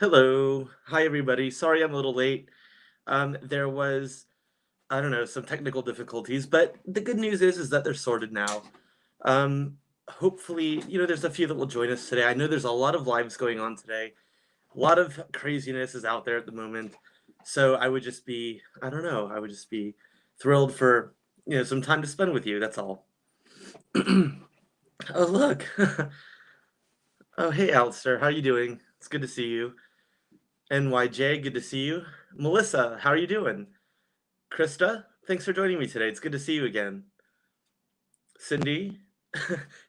Hello. Hi, everybody. Sorry I'm a little late. There was, I don't know, some technical difficulties, but the good news is that they're sorted now. Um, Hopefully, there's a few that will join us today. I know there's a lot of lives going on today. A lot of craziness is out there at the moment. So I would just be, I don't know, I would just be thrilled for, some time to spend with you. That's all. Oh, look. Oh, hey, Alistair. How are you doing? It's good to see you. NYJ, good to see you. Melissa, how are you doing? Krista, thanks for joining me today. It's good to see you again. Cindy,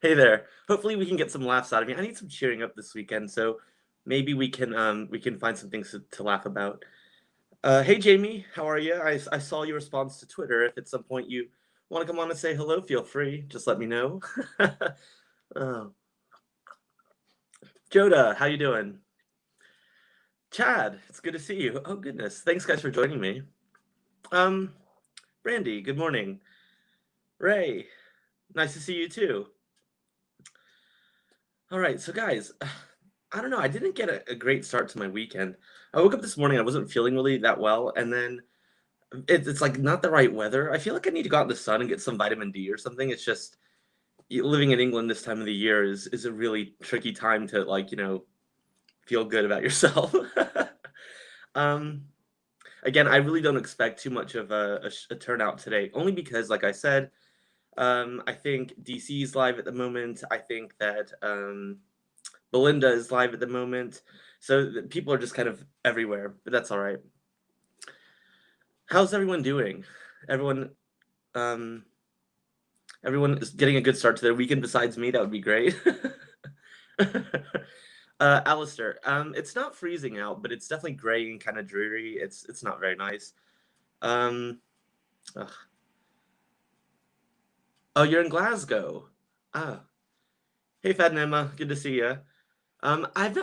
hey there. Hopefully we can get some laughs out of you. I need some cheering up this weekend, so maybe we can find some things to laugh about. Hey Jamie, how are you? I saw your response to Twitter. If at some point you want to come on and say hello, feel free. Just let me know. Oh, Joda, how you doing? Chad, it's good to see you. Oh goodness, thanks guys for joining me. Um, Brandy, good morning. Ray, nice to see you too. All right, so guys, I don't know. I didn't get a great start to my weekend. I woke up this morning. I wasn't feeling really that well, and then it's like not the right weather. I feel like I need to go out in the sun and get some vitamin D or something. It's just living in England this time of the year is a really tricky time to feel good about yourself. um, Again, I really don't expect too much of a turnout today, only because, like I said, I think DC is live at the moment. I think that Belinda is live at the moment. So people are just kind of everywhere, but that's all right. How's everyone doing? Everyone, um, everyone is getting a good start to their weekend besides me. That would be great. Alistair, it's not freezing out, but it's definitely gray and kind of dreary. It's not very nice. Um, ugh. Oh, you're in Glasgow. Ah, hey, Fat Emma, good to see you. I've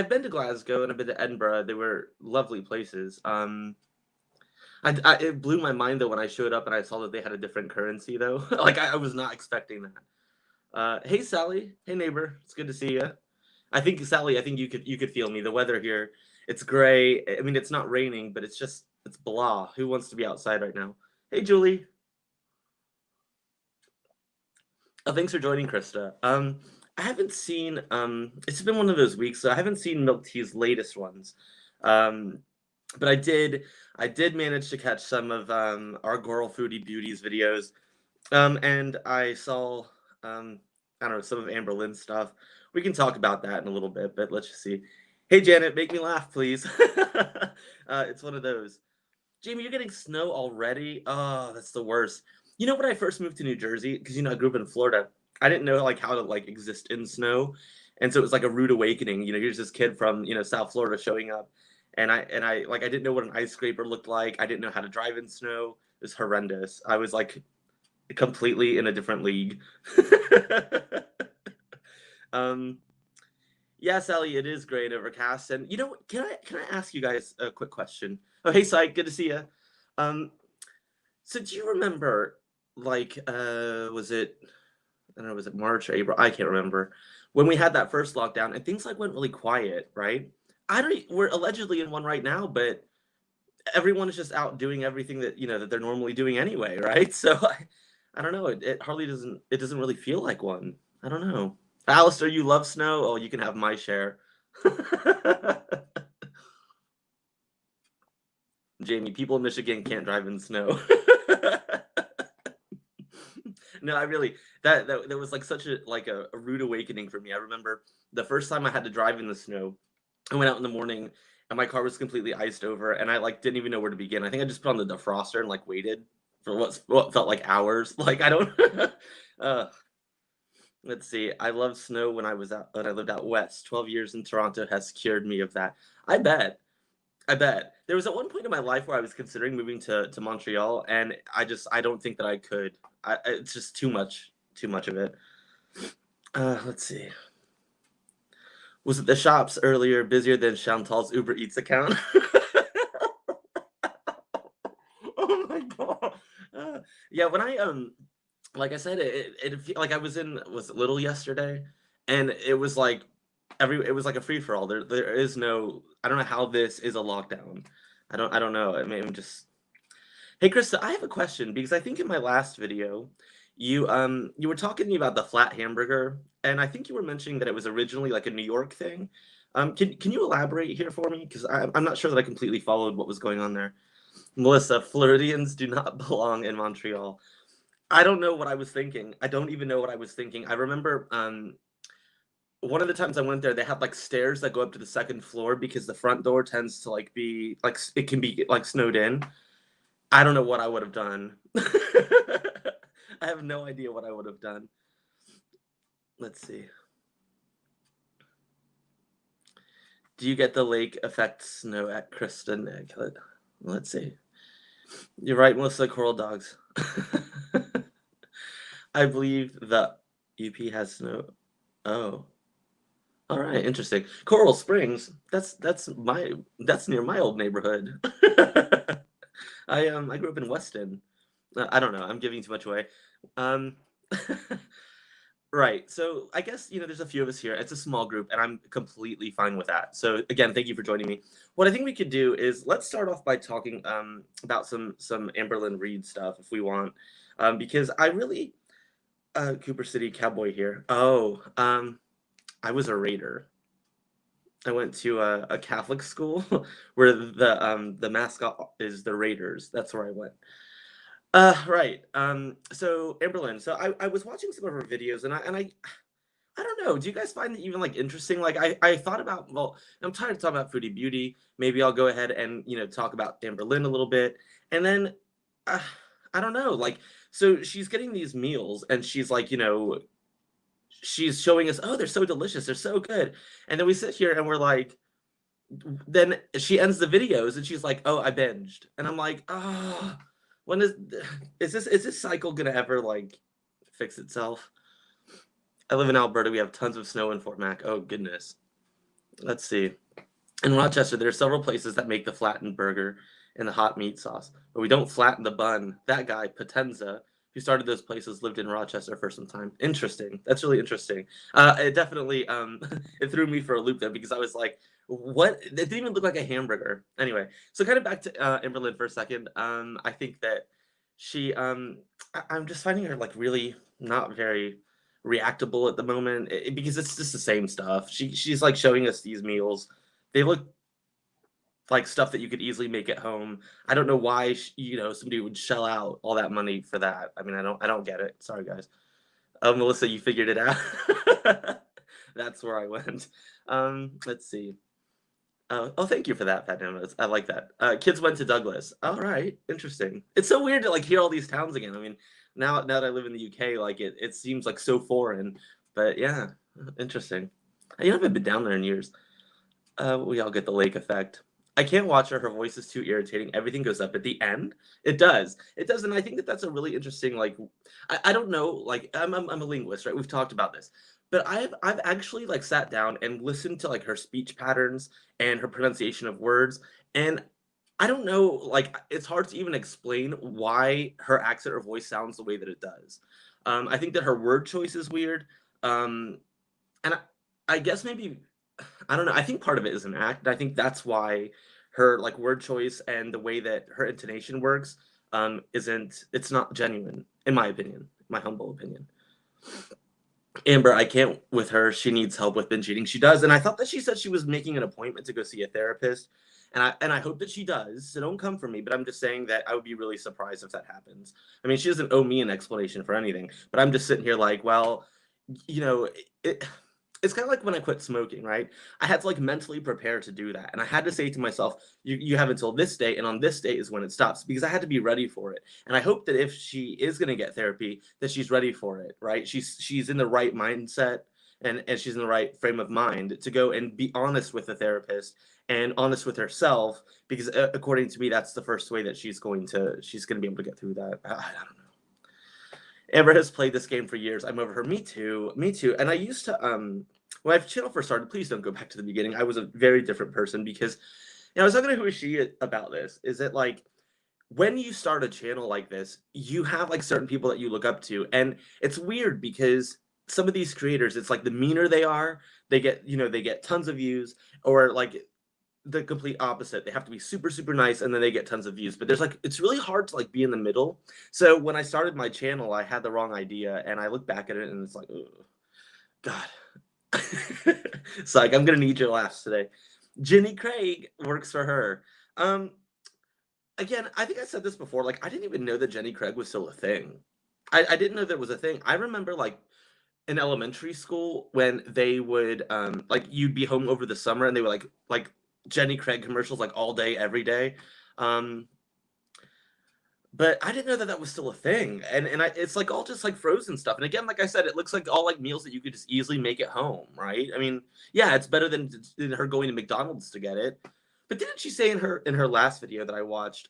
been to Glasgow and I've been to Edinburgh. They were lovely places. It blew my mind though when I showed up and I saw that they had a different currency though. Like I was not expecting that. Hey Sally, hey neighbor, it's good to see you. I think Sally, I think you could feel me. The weather here, it's gray. I mean, it's not raining, but it's blah. Who wants to be outside right now? Hey Julie, thanks for joining, Krista. I haven't seen. It's been one of those weeks, so I haven't seen Milk Tea's latest ones. Um, but I did manage to catch some of our Goral Foodie Beauties videos. And I saw I don't know, some of Amber Lynn's stuff. We can talk about that in a little bit, but let's just see. Hey Janet, make me laugh, please. It's one of those. Jamie, you're getting snow already? Oh, that's the worst. When I first moved to New Jersey, because I grew up in Florida, I didn't know like how to like exist in snow. And so it was like a rude awakening. Here's this kid from, South Florida showing up. And I like I didn't know what an ice scraper looked like. I didn't know how to drive in snow. It was horrendous. I was like completely in a different league. um, yeah, Sally, it is great overcast. And can I ask you guys a quick question? Oh, hey, Syke, good to see you. Um, so do you remember, like, was it I don't know, was it March or April? I can't remember when we had that first lockdown and things like went really quiet, right? I don't. We're allegedly in one right now, but everyone is just out doing everything that they're normally doing anyway, right? So I don't know. It hardly doesn't. It doesn't really feel like one. I don't know. Alistair, you love snow. Oh, you can have my share. Jamie, people in Michigan can't drive in snow. No, I really that was like such a rude awakening for me. I remember the first time I had to drive in the snow. I went out in the morning and my car was completely iced over and I like didn't even know where to begin. I think I just put on the defroster and like waited for what felt like hours. Like I don't uh let's see. I loved snow when I lived out west. 12 years in Toronto has cured me of that. I bet. I bet. There was at one point in my life where I was considering moving to Montreal and I don't think that I could. It's just too much of it. Let's see. Was it the shops earlier busier than Chantal's Uber Eats account? Oh my god. Uh, yeah, when like I said, like I was it Little yesterday, and it was like it was like a free for all. There is no. I don't know how this is a lockdown. I don't know. I mean, I'm just. Hey, Krista, I have a question because I think in my last video, you were talking to me about the flat hamburger, and I think you were mentioning that it was originally like a New York thing. Can you elaborate here for me? Because I'm not sure that I completely followed what was going on there. Melissa, Floridians do not belong in Montreal. I don't know what I was thinking. I don't even know what I was thinking. I remember one of the times I went there, they had like stairs that go up to the second floor because the front door tends to like be like it can be like snowed in. I don't know what I would have done. I have no idea what I would have done. Let's see. Do you get the lake effect snow at Kristen Nicklet? Let's see. You're right, Melissa. Coral dogs. I believe the UP has snow. Oh, all right, interesting. Coral Springs. That's near my old neighborhood. I grew up in Weston. I don't know. I'm giving too much away. Um, right. So I guess there's a few of us here. It's a small group, and I'm completely fine with that. So again, thank you for joining me. What I think we could do is let's start off by talking about some Amberlyn Reed stuff if we want, because I really Cooper City Cowboy here. Oh, I was a Raider. I went to a Catholic school where the mascot is the Raiders. That's where I went. Right. So Amberlyn. So I was watching some of her videos, and I don't know. Do you guys find it even like interesting? Like I thought about. Well, I'm tired of talking about Foodie Beauty. Maybe I'll go ahead and talk about Amberlyn a little bit, and then uh, I don't know. Like so she's getting these meals, and she's like she's showing us, oh, they're so delicious, they're so good, and then we sit here and we're like, then she ends the videos and she's like, oh, I binged, and I'm like, oh, when is this cycle gonna ever like fix itself? I live in Alberta. We have tons of snow in Fort Mac. Oh goodness. Let's see. In Rochester, there are several places that make the flattened burger and the hot meat sauce, but we don't flatten the bun. That guy, Potenza, who started those places, lived in Rochester for some time. Interesting. That's really interesting. It definitely it threw me for a loop there because I was like, what? It didn't even look like a hamburger. Anyway, so kind of back to Amberlyn for a second. I think that she I'm just finding her like really not very reactable at the moment because it's just the same stuff. She's like showing us these meals. They look like stuff that you could easily make at home. I don't know why somebody would shell out all that money for that. I mean, I don't get it. Sorry, guys. Oh, Melissa, you figured it out. That's where I went. Let's see. Oh, thank you for that, Pat Notes. I like that. Kids went to Douglas. All right, interesting. It's so weird to like hear all these towns again. I mean, now that I live in the UK, like it seems like so foreign. But yeah, interesting. I haven't been down there in years. We all get the lake effect. I can't watch her. Her voice is too irritating. Everything goes up at the end. It does. It does, and I think that that's a really interesting. Like, I don't know. Like, I'm a linguist, right? We've talked about this, but I've actually like sat down and listened to like her speech patterns and her pronunciation of words, and I don't know. Like, it's hard to even explain why her accent or voice sounds the way that it does. I think that her word choice is weird. And I guess maybe I don't know. I think part of it is an act. And I think that's why her like word choice and the way that her intonation works isn't it's not genuine in my opinion, my humble opinion. Amber, I can't with her. She needs help with binge eating. She does, and I thought that she said she was making an appointment to go see a therapist, and I hope that she does. So don't come for me, but I'm just saying that I would be really surprised if that happens. I mean, she doesn't owe me an explanation for anything, but I'm just sitting here like, well, you know, it, it's kind of like when I quit smoking, right? I had to like mentally prepare to do that, and I had to say to myself, you have until this day, and on this day is when it stops, because I had to be ready for it. And I hope that if she is going to get therapy, that she's ready for it, right? She's in the right mindset and she's in the right frame of mind to go and be honest with the therapist and honest with herself, because according to me, that's the first way that she's going to be able to get through that. I don't know. Amber has played this game for years. I'm over her. Me too. Me too. And I used to when my channel first started, please don't go back to the beginning. I was a very different person because I was talking to Who Is She about this. Is it like when you start a channel like this, you have like certain people that you look up to, and it's weird because some of these creators, it's like the meaner they are, they get, they get tons of views, or like the complete opposite. They have to be super, super nice, and then they get tons of views. But there's like, it's really hard to like be in the middle. So when I started my channel, I had the wrong idea, and I look back at it and it's like, ugh, God. It's like, I'm gonna need your laughs today. Jenny Craig works for her. Um, Again, I think I said this before. Like, I didn't even know that Jenny Craig was still a thing. I didn't know that was a thing. I remember like in elementary school when they would like, you'd be home over the summer and they were like Jenny Craig commercials like all day every day. Um but I didn't know that that was still a thing. And it's like all just like frozen stuff. And again, like I said, it looks like all like meals that you could just easily make at home, right? I mean, yeah, it's better than her going to McDonald's to get it. But didn't she say in her last video that I watched?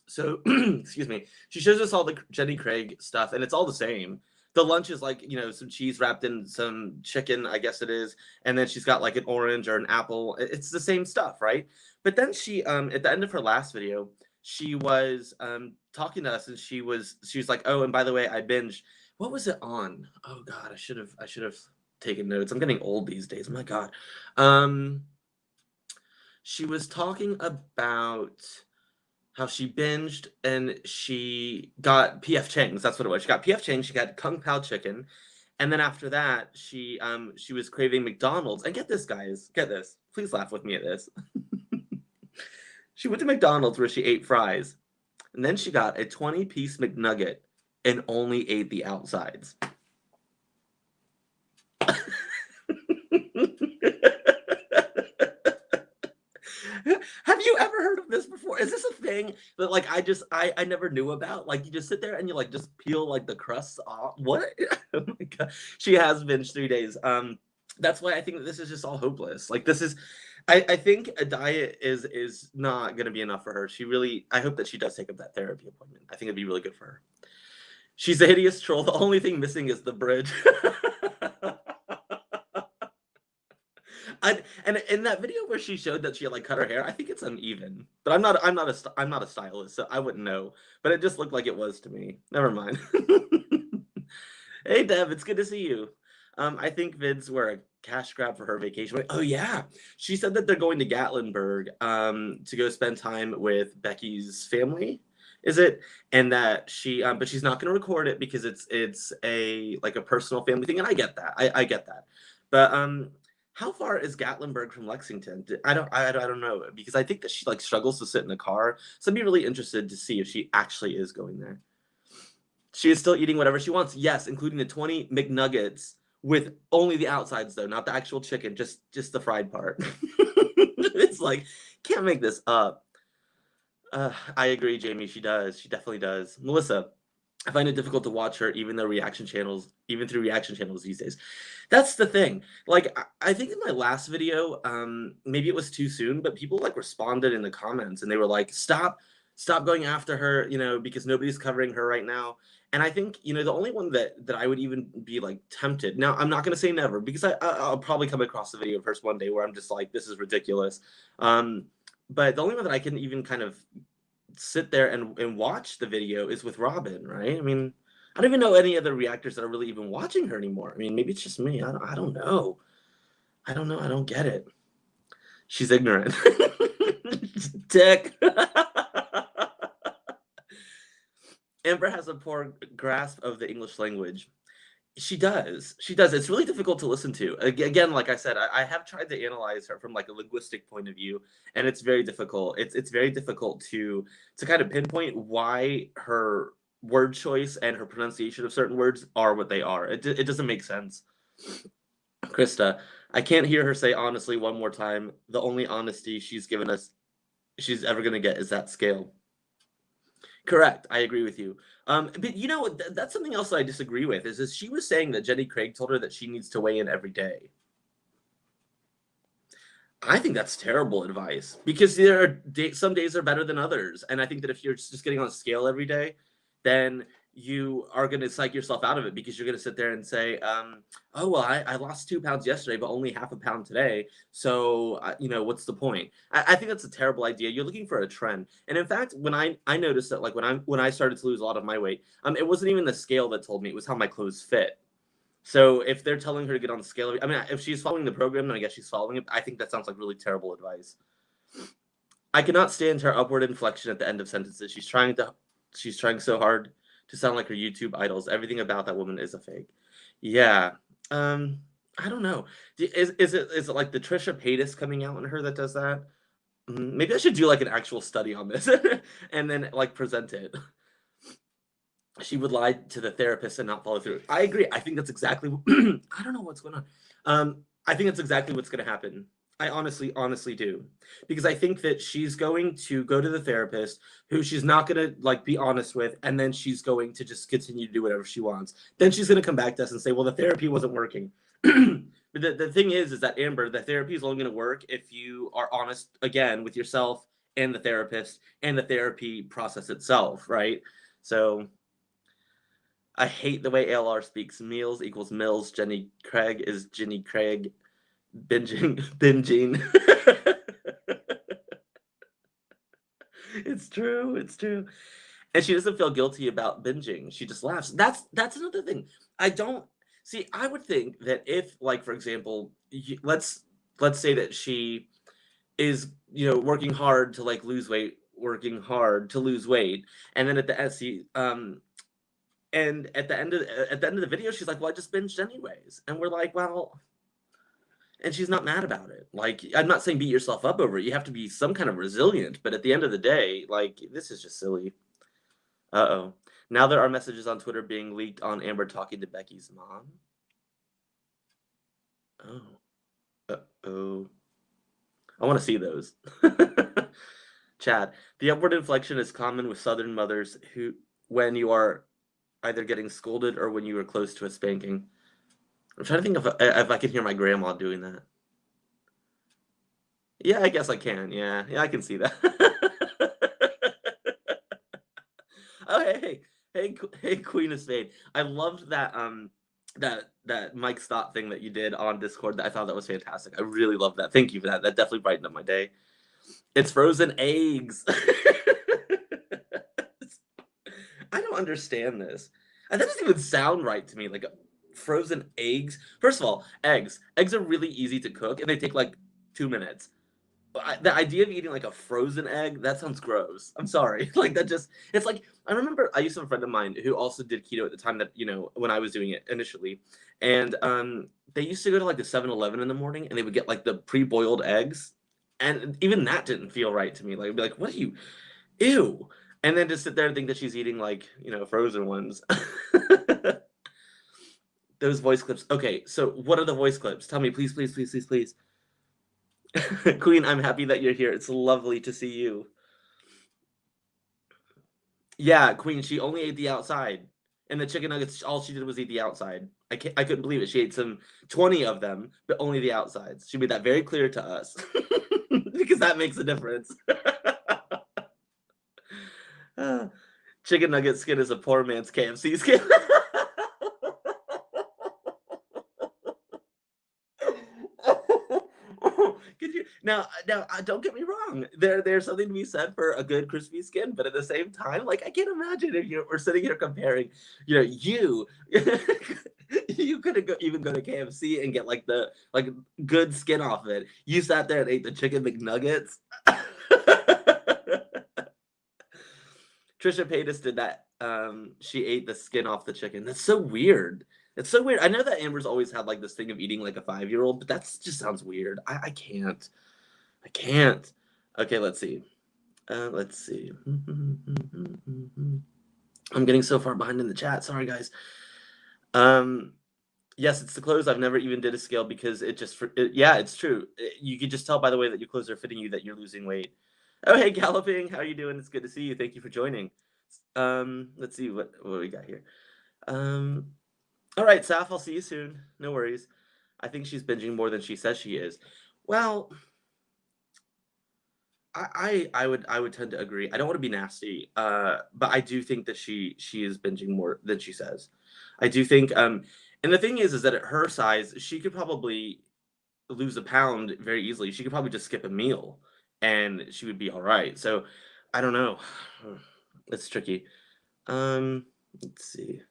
So excuse me, she shows us all the Jenny Craig stuff, and it's all the same. The lunch is like, some cheese wrapped in some chicken, I guess it is, and then she's got like an orange or an apple. It's the same stuff, right? But then she at the end of her last video, she was talking to us, and she was like, oh, and by the way, I binged. What was it on? Oh God, I should have taken notes. I'm getting old these days. My God. She was talking about how she binged and she got PF Chang's. That's what it was. She got PF Chang's. She got Kung Pao chicken, and then after that, she was craving McDonald's. And get this, guys, get this. Please laugh with me at this. She went to McDonald's where she ate fries, and then she got a 20-piece McNugget and only ate the outsides. Have you ever heard of this before? Is this a thing that like I never knew about? Like, you just sit there and you like just peel like the crusts off. What? Oh my God. She has binged 3 days. That's why I think that this is just all hopeless. Like, this is, I think a diet is not gonna be enough for her. I hope that she does take up that therapy appointment. I think it'd be really good for her. She's a hideous troll. The only thing missing is the bridge. And in that video where she showed that she had like cut her hair, I think it's uneven. But I'm not a stylist, so I wouldn't know. But it just looked like it was to me. Never mind. Hey Deb, it's good to see you. I think vids were a cash grab for her vacation. Oh yeah, she said that they're going to Gatlinburg to go spend time with Becky's family. Is it? And that but she's not going to record it because it's a like a personal family thing, and I get that. I get that. But how far is Gatlinburg from Lexington? I don't know, because I think that she like struggles to sit in a car. So I'd be really interested to see if she actually is going there. She is still eating whatever she wants. Yes, including the 20 McNuggets with only the outsides though, not the actual chicken, just the fried part. It's like, can't make this up. I agree, Jamie. She does. She definitely does. Melissa, I find it difficult to watch her even through reaction channels these days. That's the thing. Like, I think in my last video, maybe it was too soon, but people like responded in the comments and they were like, stop going after her, because nobody's covering her right now. And I think, the only one that I would even be like tempted. Now, I'm not going to say never, because I'll probably come across a video of hers one day where I'm just like, this is ridiculous. But the only one that I can even kind of sit there and watch the video is with Robin, right? I mean, I don't even know any other reactors that are really even watching her anymore. I mean, maybe it's just me. I don't know. I don't know. I don't get it. She's ignorant. Dick. Amber has a poor grasp of the English language. She does. She does. It's really difficult to listen to. Again, like I said, I have tried to analyze her from like a linguistic point of view, and it's very difficult. It's very difficult to kind of pinpoint why her word choice and her pronunciation of certain words are what they are. It doesn't make sense. Krista, I can't hear her say honestly one more time. The only honesty she's she's ever gonna get is that scale. Correct. I agree with you. But that's something else that I disagree with is she was saying that Jenny Craig told her that she needs to weigh in every day. I think that's terrible advice, because some days are better than others. And I think that if you're just getting on a scale every day, then you are going to psych yourself out of it, because you're going to sit there and say, oh, well, I lost 2 pounds yesterday, but only half a pound today. So, what's the point? I think that's a terrible idea. You're looking for a trend. And in fact, when I noticed that, like when I started to lose a lot of my weight, it wasn't even the scale that told me, it was how my clothes fit. So if they're telling her to get on the scale, I mean, if she's following the program, then I guess she's following it. I think that sounds like really terrible advice. I cannot stand her upward inflection at the end of sentences. She's trying so hard to sound like her YouTube idols. Everything about that woman is a fake. Yeah. Um, I don't know. Is it like the Trisha Paytas coming out in her that does that? Maybe I should do like an actual study on this and then like present it. She would lie to the therapist and not follow through. I agree. I think that's exactly. I don't know what's going on. I think that's exactly what's going to happen. I honestly do, because I think that she's going to go to the therapist, who she's not going to like be honest with, and then she's going to just continue to do whatever she wants. Then she's going to come back to us and say, "Well, the therapy wasn't working." But the thing is that Amber, the therapy is only going to work if you are honest again with yourself and the therapist and the therapy process itself, right? So I hate the way ALR speaks. Meals equals Mills. Jenny Craig is Jenny Craig. Binging. It's true. It's true. And she doesn't feel guilty about binging. She just laughs. That's another thing. I don't see. I would think that if, like, for example, let's say that she is, working hard to like lose weight, working hard to lose weight, and then at the SC, and at the end of the video, she's like, "Well, I just binged anyways," and we're like, "Well," and she's not mad about it. Like, I'm not saying beat yourself up over it. You have to be some kind of resilient, but at the end of the day, like, this is just silly. Uh-oh. Now there are messages on Twitter being leaked on Amber talking to Becky's mom. Oh. Uh-oh. I want to see those. Chad, the upward inflection is common with Southern mothers who, when you are either getting scolded or when you are close to a spanking. I'm trying to think if I can hear my grandma doing that. Yeah, I guess I can. Yeah, I can see that. Oh, hey, Queen of Spade. I loved that Mike Stott thing that you did on Discord. That I thought that was fantastic. I really love that. Thank you for that. That definitely brightened up my day. It's frozen eggs. I don't understand this. That doesn't even sound right to me. Like frozen eggs. First of all, eggs. Eggs are really easy to cook, and they take like 2 minutes. The idea of eating like a frozen egg, that sounds gross. I'm sorry. Like that just, it's like, I remember I used to have a friend of mine who also did keto at the time that, when I was doing it initially. And they used to go to like the 7-Eleven in the morning and they would get like the pre-boiled eggs. And even that didn't feel right to me. Like, I'd be like, what are you, ew. And then just sit there and think that she's eating like, frozen ones. Those voice clips. Okay, so what are the voice clips? Tell me, please, please, please, please, please. Queen, I'm happy that you're here. It's lovely to see you. Yeah, Queen, she only ate the outside. And the chicken nuggets, all she did was eat the outside. I couldn't believe it. She ate 20 of them, but only the outsides. She made that very clear to us. Because that makes a difference. Chicken nugget skin is a poor man's KFC skin. Could you now? Don't get me wrong. There's something to be said for a good crispy skin, but at the same time, like I can't imagine if we're sitting here comparing. You you could even go to KFC and get like the good skin off it. You sat there and ate the chicken McNuggets. Trisha Paytas did that. She ate the skin off the chicken. That's so weird. It's so weird. I know that Amber's always had like this thing of eating like a 5-year-old, but that just sounds weird. I can't. I can't. Okay, let's see. Let's see. I'm getting so far behind in the chat. Sorry, guys. Yes, it's the clothes. I've never even did a scale because yeah, it's true. You could just tell by the way that your clothes are fitting you that you're losing weight. Oh, hey, Galloping. How are you doing? It's good to see you. Thank you for joining. Let's see what we got here. All right, Saf, I'll see you soon. No worries. I think she's binging more than she says she is. Well, I would tend to agree. I don't want to be nasty, but I do think that she is binging more than she says. I do think, and the thing is that at her size, she could probably lose a pound very easily. She could probably just skip a meal, and she would be all right. So, I don't know. It's tricky. Let's see.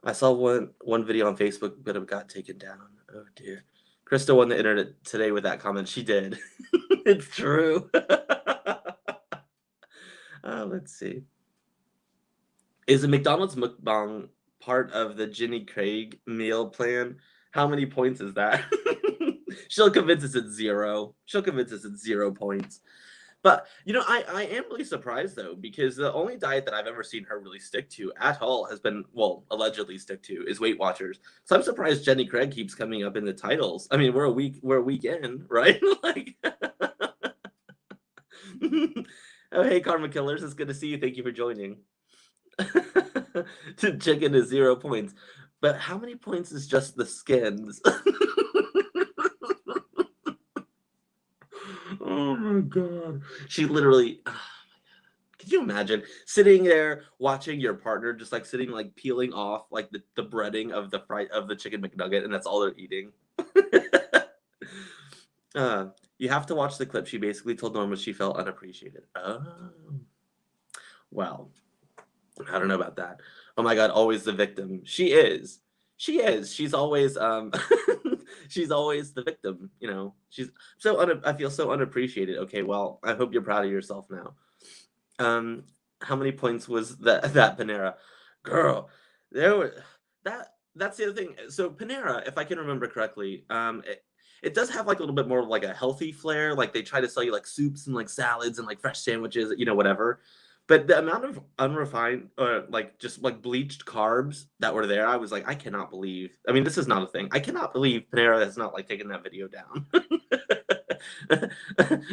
I saw one video on Facebook, but it got taken down. Oh dear. Krista won the internet today with that comment. She did. It's true. Let's see. Is a McDonald's mukbang part of the Jenny Craig meal plan? How many points is that? She'll convince us it's 0. She'll convince us it's 0 points. But, I am really surprised though, because the only diet that I've ever seen her really stick to at all has been, well, allegedly stick to, is Weight Watchers. So I'm surprised Jenny Craig keeps coming up in the titles. I mean, we're a week in, right? Like, oh, hey, Karma Killers, it's good to see you. Thank you for joining. Chicken is 0 points. But how many points is just the skins? Oh my god. She literally could you imagine sitting there watching your partner just like sitting like peeling off like the breading of the chicken McNugget and that's all they're eating? You have to watch the clip. She basically told Norma she felt unappreciated. Oh. Well, I don't know about that. Oh my god, always the victim. She is. She is. She's always she's always the victim, I feel so unappreciated. Okay, well, I hope you're proud of yourself now. How many points was that Panera? Girl, there was that's the other thing. So Panera, if I can remember correctly, it does have like a little bit more of like a healthy flair. Like they try to sell you like soups and like salads and like fresh sandwiches, whatever. But the amount of unrefined, like just like bleached carbs that were there, I was like, I cannot believe. I mean, this is not a thing. I cannot believe Panera has not like taken that video down.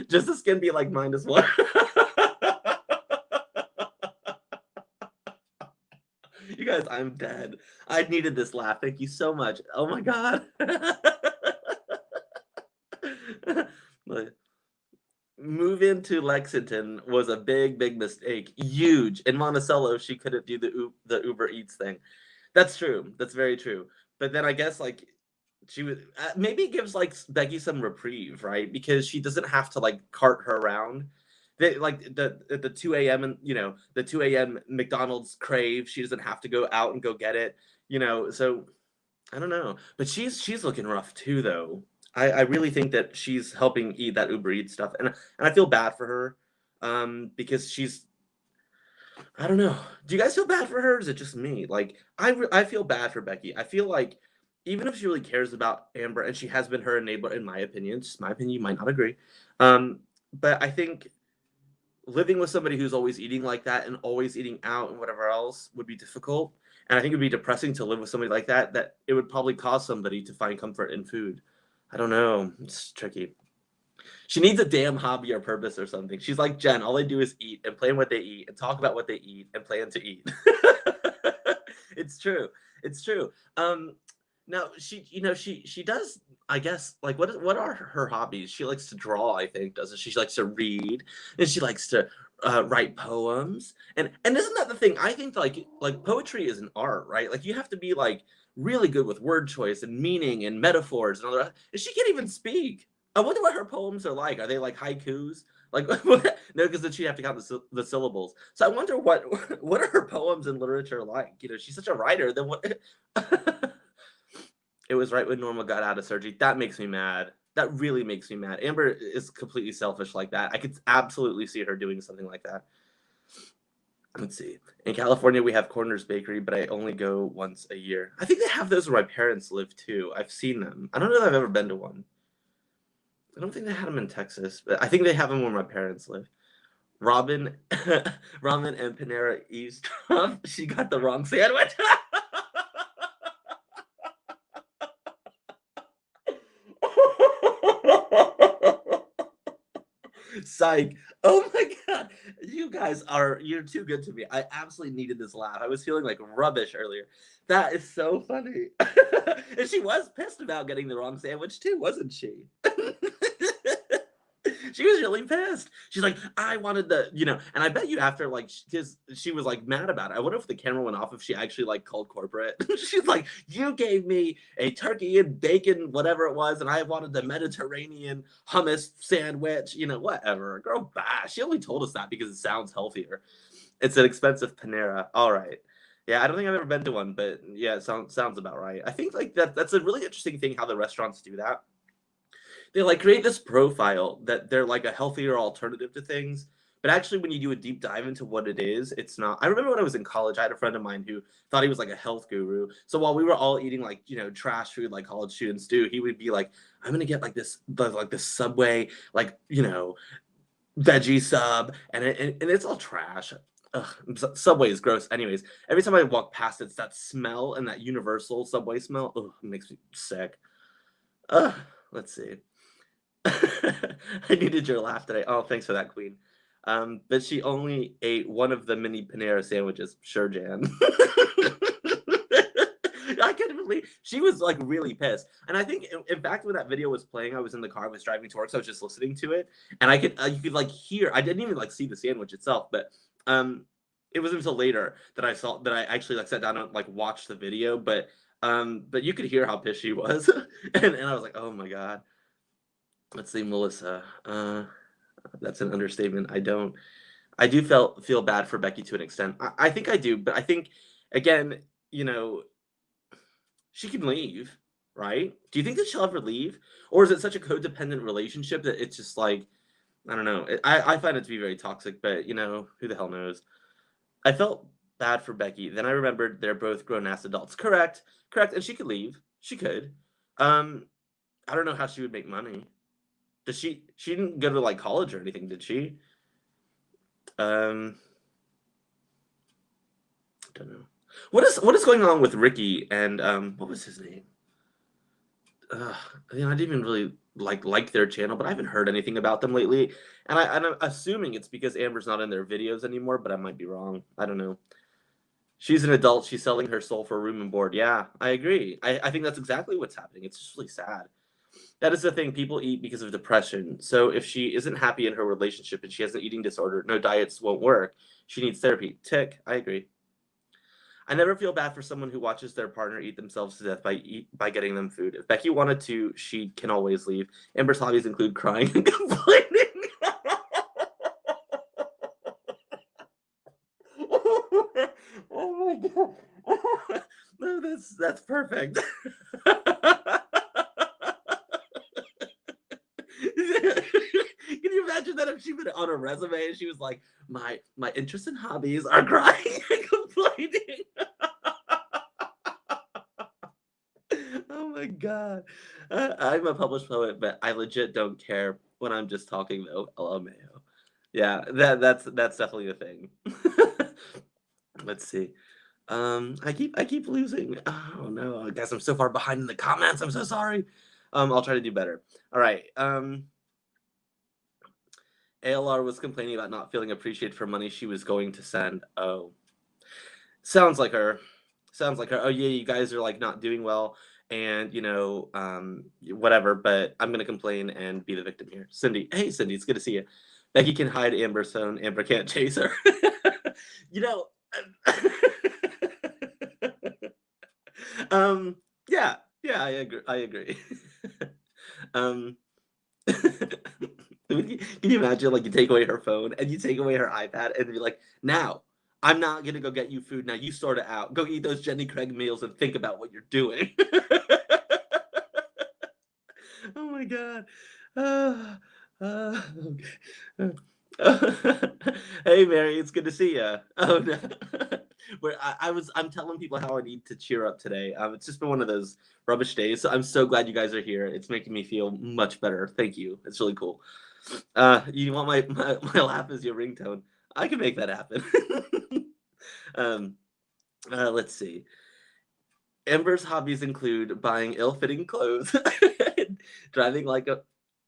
Just the skin be like -1. You guys, I'm dead. I needed this laugh. Thank you so much. Oh my god. Like, move into Lexington was a big, big mistake. Huge. In Monticello, she couldn't do the Uber Eats thing. That's true. That's very true. But then I guess like she was maybe it gives like Becky some reprieve, right? Because she doesn't have to like cart her around. They, like the 2 a.m. and the 2 a.m. McDonald's crave. She doesn't have to go out and go get it. So I don't know. But she's looking rough too, though. I really think that she's helping eat that Uber Eats stuff, and I feel bad for her, because I don't know. Do you guys feel bad for her? Or is it just me? Like I feel bad for Becky. I feel like even if she really cares about Amber, and she has been her enabler, in my opinion, just my opinion, you might not agree, but I think living with somebody who's always eating like that and always eating out and whatever else would be difficult. And I think it'd be depressing to live with somebody like that, that it would probably cause somebody to find comfort in food. I don't know. It's tricky. She needs a damn hobby or purpose or something. She's like Jen. All they do is eat and plan what they eat and talk about what they eat and plan to eat. It's true. It's true. Now she does. I guess like what are her hobbies? She likes to draw. I think doesn't she? She likes to read and she likes to write poems. And isn't that the thing? I think like poetry is an art, right? Like you have to be like really good with word choice and meaning and metaphors and all that. And she can't even speak. I wonder what her poems are like. Are they like haikus? Like no, because then she'd have to count the syllables. So I wonder what are her poems and literature like? She's such a writer. Then what? It was right when Norma got out of surgery. That makes me mad. That really makes me mad. Amber is completely selfish like that. I could absolutely see her doing something like that. Let's see. In California, we have Corner's Bakery, but I only go once a year. I think they have those where my parents live too. I've seen them. I don't know if I've ever been to one. I don't think they had them in Texas, but I think they have them where my parents live. Robin, Ramen and Panera eavesdrop. She got the wrong sandwich. Psych. Oh my god. You're too good to me. I absolutely needed this laugh. I was feeling like rubbish earlier. That is so funny. And she was pissed about getting the wrong sandwich too, wasn't she? She was really pissed. She's like, I wanted and I bet you after like she was like mad about it. I wonder if the camera went off if she actually like called corporate. She's like, you gave me a turkey and bacon, whatever it was, and I wanted the Mediterranean hummus sandwich, whatever. Girl, bah. She only told us that because it sounds healthier. It's an expensive Panera. All right. Yeah, I don't think I've ever been to one, but yeah, it sounds about right. I think like that's a really interesting thing how the restaurants do that. They like create this profile that they're like a healthier alternative to things. But actually, when you do a deep dive into what it is, it's not. I remember when I was in college, I had a friend of mine who thought he was like a health guru. So while we were all eating like trash food like college students do, he would be like, "I'm gonna get like this Subway veggie sub," and it's all trash. Ugh, Subway is gross. Anyways, every time I walk past, it's that smell and that universal Subway smell. Ugh, it makes me sick. Ugh, let's see. I needed your laugh today. Oh, thanks for that, Queen. But she only ate one of the mini Panera sandwiches. Sure, Jan. I couldn't believe she was like really pissed. And I think, in fact, when that video was playing, I was in the car, I was driving to work, so I was just listening to it, and you could like hear. I didn't even like see the sandwich itself, but um, it wasn't until later that I saw that I actually like sat down and like watched the video, but you could hear how pissed she was, and I was like, oh my god. Let's see, Melissa. That's an understatement. I do feel bad for Becky to an extent. I think I do, but I think again, you know, she can leave, right? Do you think that she'll ever leave, or is it such a codependent relationship that it's just like I don't know. I find it to be very toxic, but who the hell knows? I felt bad for Becky. Then I remembered they're both grown ass adults. Correct, correct, and she could leave. She could. Um, I don't know how she would make money. Does she didn't go to like college or anything, did she? Um, don't know. What is going on with Ricky and what was his name? Uh, I didn't even really like their channel, but I haven't heard anything about them lately. And I'm assuming it's because Amber's not in their videos anymore, but I might be wrong. I don't know. She's an adult. She's selling her soul for room and board. Yeah, I agree. I think that's exactly what's happening. It's just really sad. That is the thing. People eat because of depression. So if she isn't happy in her relationship and she has an eating disorder, no diets won't work. She needs therapy. Tick. I agree. I never feel bad for someone who watches their partner eat themselves to death by getting them food. If Becky wanted to, she can always leave. Amber's hobbies include crying and complaining. Oh my god. No, that's perfect. Can you imagine that if she put it on a resume and she was like, my interests and hobbies are crying and complaining. Oh my god. I'm a published poet, but I legit don't care when I'm just talking though. LMAO. Yeah, that's definitely a thing. Let's see. I keep losing. Oh no, I guess I'm so far behind in the comments. I'm so sorry. I'll try to do better. All right. ALR was complaining about not feeling appreciated for money she was going to send. Oh, sounds like her. Sounds like her. Oh yeah, you guys are like not doing well, and whatever. But I'm gonna complain and be the victim here. Cindy, hey Cindy, it's good to see you. Becky can hide Amber's phone. Amber can't chase her. you know. um. Yeah. Yeah. I agree. I agree. um. Can you imagine, like, you take away her phone and you take away her iPad and be like, now, I'm not gonna go get you food. Now you sort it out. Go eat those Jenny Craig meals and think about what you're doing. Oh my god. Uh, okay. Hey Mary, it's good to see you. Oh no. I'm telling people how I need to cheer up today. It's just been one of those rubbish days. So I'm so glad you guys are here. It's making me feel much better. Thank you. It's really cool. You want my laugh as your ringtone? I can make that happen. um, let's see. Amber's hobbies include buying ill-fitting clothes, driving like a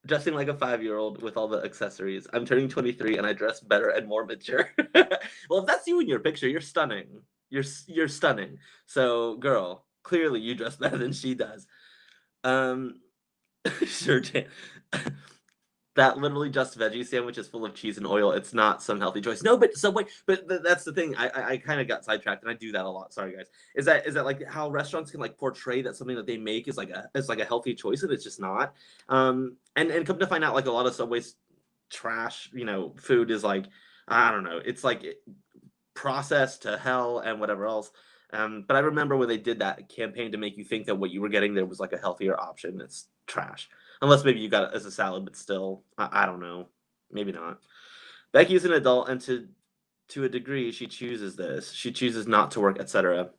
dressing like a 5-year-old with all the accessories. I'm turning 23 and I dress better and more mature. Well, if that's you in your picture, you're stunning. You're stunning. So, girl, clearly you dress better than she does. Um, sure, Jan. That literally just veggie sandwich is full of cheese and oil. It's not some healthy choice. No, but Subway. But that's the thing. I kind of got sidetracked, and I do that a lot. Sorry, guys. Is that like how restaurants can like portray that something that they make is like a healthy choice, and it's just not. And come to find out, like a lot of Subway's trash, food is like I don't know. It's like processed to hell and whatever else. But I remember when they did that campaign to make you think that what you were getting there was like a healthier option. It's trash. Unless maybe you got it as a salad, but still, I don't know. Maybe not. Becky is an adult, and to a degree, she chooses this. She chooses not to work, etc.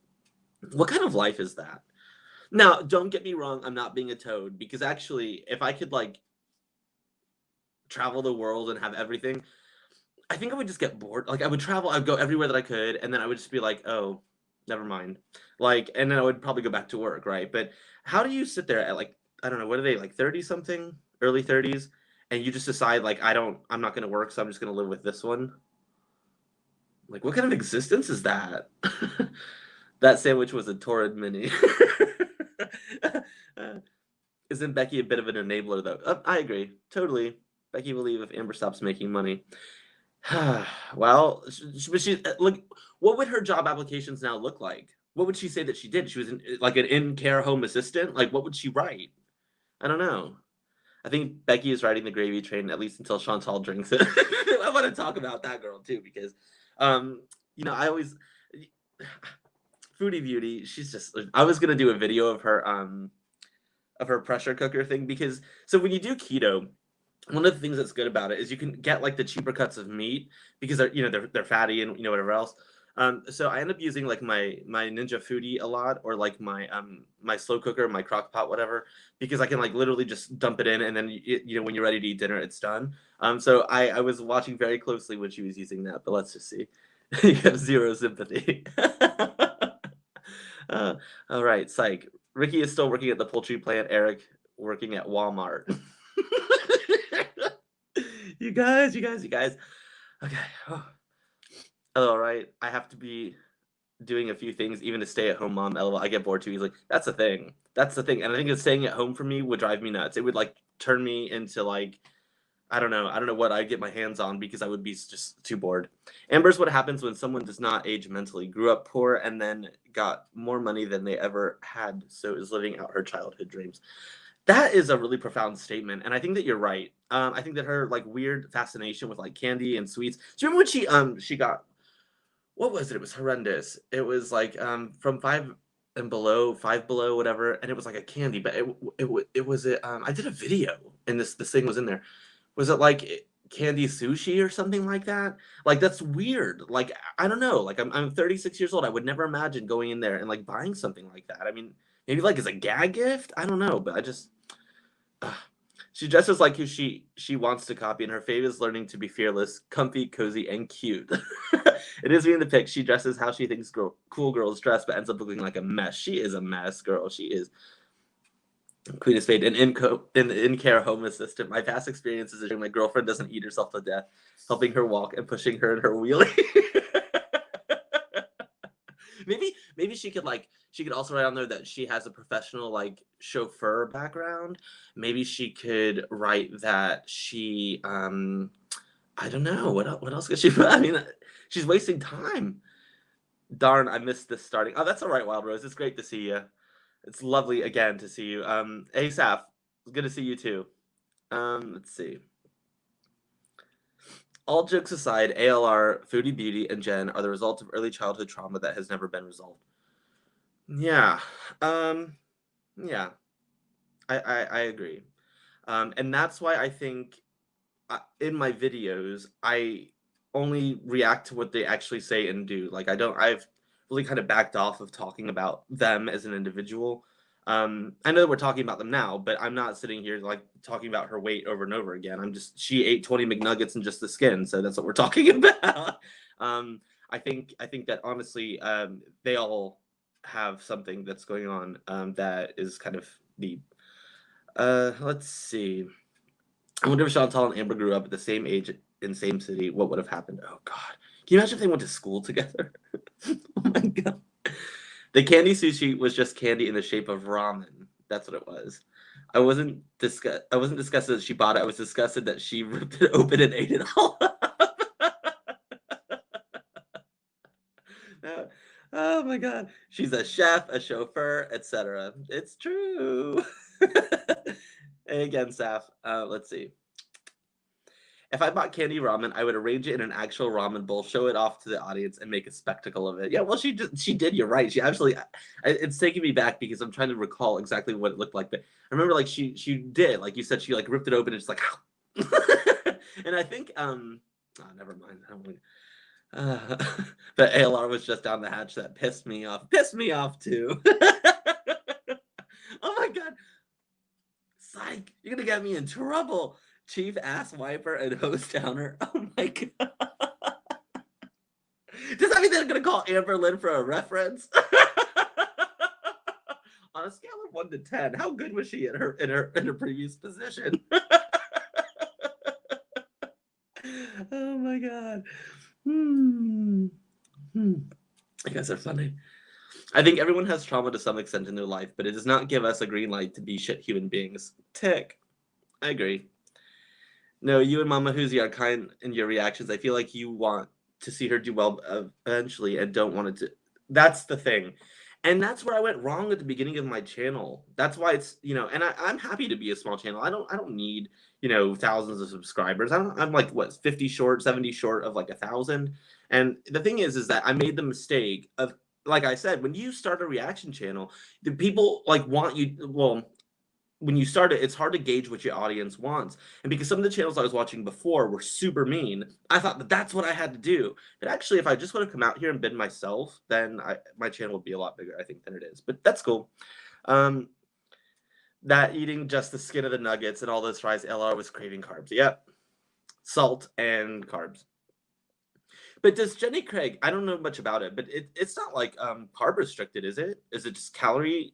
What kind of life is that? Now, don't get me wrong. I'm not being a toad because actually, if I could like travel the world and have everything, I think I would just get bored. Like I would travel, I'd go everywhere that I could, and then I would just be like, oh, never mind. Like, and then I would probably go back to work, right? But how do you sit there at like, I don't know, what are they, like 30 something, early 30s, and you just decide like I'm not gonna work, so I'm just gonna live with this one? Like, what kind of existence is that? That sandwich was a torrid mini. Uh, Isn't Becky a bit of an enabler though? I agree, totally. Becky will leave if Amber stops making money. Well, but she look. What would her job applications now look like? What would she say that she did? She was like an in-care home assistant. Like, what would she write? I don't know. I think Becky is riding the gravy train at least until Chantal drinks it. I want to talk about that girl too because, um, I always Foodie Beauty. She's just. I was gonna do a video of her pressure cooker thing because so when you do keto, one of the things that's good about it is you can get like the cheaper cuts of meat because they're fatty and whatever else. So I end up using like my Ninja Foodie a lot or like my slow cooker, my crock pot, whatever, because I can like literally just dump it in and then when you're ready to eat dinner, it's done. So I was watching very closely when she was using that, but let's just see. You have zero sympathy. uh, all right, psych. Ricky is still working at the poultry plant. Eric working at Walmart. You guys. Okay. All right. I have to be doing a few things, even to stay at home mom. LOL. I get bored too easily. That's the thing. That's the thing. And I think that staying at home for me would drive me nuts. It would like turn me into like, I don't know. I don't know what I'd get my hands on because I would be just too bored. Amber's what happens when someone does not age mentally, grew up poor, and then got more money than they ever had, so is living out her childhood dreams. That is a really profound statement, and I think that you're right. I think that her like weird fascination with like candy and sweets. Do you remember when she got what was it? It was horrendous. It was like from Five Below, whatever, and it was like a candy, but it was it. I did a video, and this thing was in there. Was it like candy sushi or something like that? Like that's weird. Like I don't know. Like I'm 36 years old. I would never imagine going in there and like buying something like that. I mean, maybe like as a gag gift. I don't know, but I just ugh. She dresses like who she wants to copy, and her fave is learning to be fearless, comfy, cozy, and cute. It is me in the pic. She dresses how she thinks cool girls dress, but ends up looking like a mess. She is a mess, girl. She is. Queen of Spade, an in-care home assistant. My past experiences is my girlfriend doesn't eat herself to death, helping her walk and pushing her in her wheelie. maybe she could also write on there that she has a professional like chauffeur background. Maybe she could write that she I don't know what else could she put. I mean, she's wasting time. Darn, I missed this starting. Oh, that's all right, Wild Rose. It's great to see you. It's lovely again to see you. Asaph, it's good to see you too. Let's see. All jokes aside, ALR, Foodie Beauty, and Jen are the result of early childhood trauma that has never been resolved. Yeah. Um, yeah. I agree. And that's why I think in my videos, I only react to what they actually say and do. Like I've really kind of backed off of talking about them as an individual. I know that we're talking about them now, but I'm not sitting here like talking about her weight over and over again. She ate 20 McNuggets and just the skin, so that's what we're talking about. I think that honestly, they all have something that's going on that is kind of deep. Let's see. I wonder if Chantal and Amber grew up at the same age in same city. What would have happened? Oh God, can you imagine if they went to school together? Oh my God. The candy sushi was just candy in the shape of ramen. That's what it was. I wasn't disgusted that she bought it. I was disgusted that she ripped it open and ate it all up. Oh my God. She's a chef, a chauffeur, etc. It's true. Hey again, Saf. Let's see. if I bought candy ramen, I would arrange it in an actual ramen bowl, show it off to the audience, and make a spectacle of it. Yeah, well, she did. You're right. She actually, it's taking me back because I'm trying to recall exactly what it looked like. But I remember, like she did, like you said, she like ripped it open and just like, and I think, oh, never mind. I don't want. But ALR was just down the hatch that pissed me off. Pissed me off too. Oh my god. Psych, you're gonna get me in trouble. Chief ass wiper and hose downer. Oh my god. Does that mean they're gonna call Amber Lynn for a reference? On a scale of 1 to 10, how good was she in her previous position? Oh my god. Hmm. You guys are funny. I think everyone has trauma to some extent in their life, but it does not give us a green light to be shit human beings. Tick. I agree. No, you and Mama Hoosie are kind in your reactions. I feel like you want to see her do well eventually and don't want it to. That's the thing. And that's where I went wrong at the beginning of my channel. That's why it's, and I'm happy to be a small channel. I don't need, thousands of subscribers. I'm like what, 50 short, 70 short of like 1,000. And the thing is that I made the mistake of, like I said, when you start a reaction channel, the people like want you, well, when you start it, it's hard to gauge what your audience wants. And because some of the channels I was watching before were super mean, I thought that that's what I had to do. But actually, if I just would have come out here and been myself, then my channel would be a lot bigger, I think, than it is. But that's cool. That eating just the skin of the nuggets and all those fries, LR was craving carbs. Yep. Salt and carbs. But does Jenny Craig, I don't know much about it, but it's not like carb restricted, is it? Is it just calorie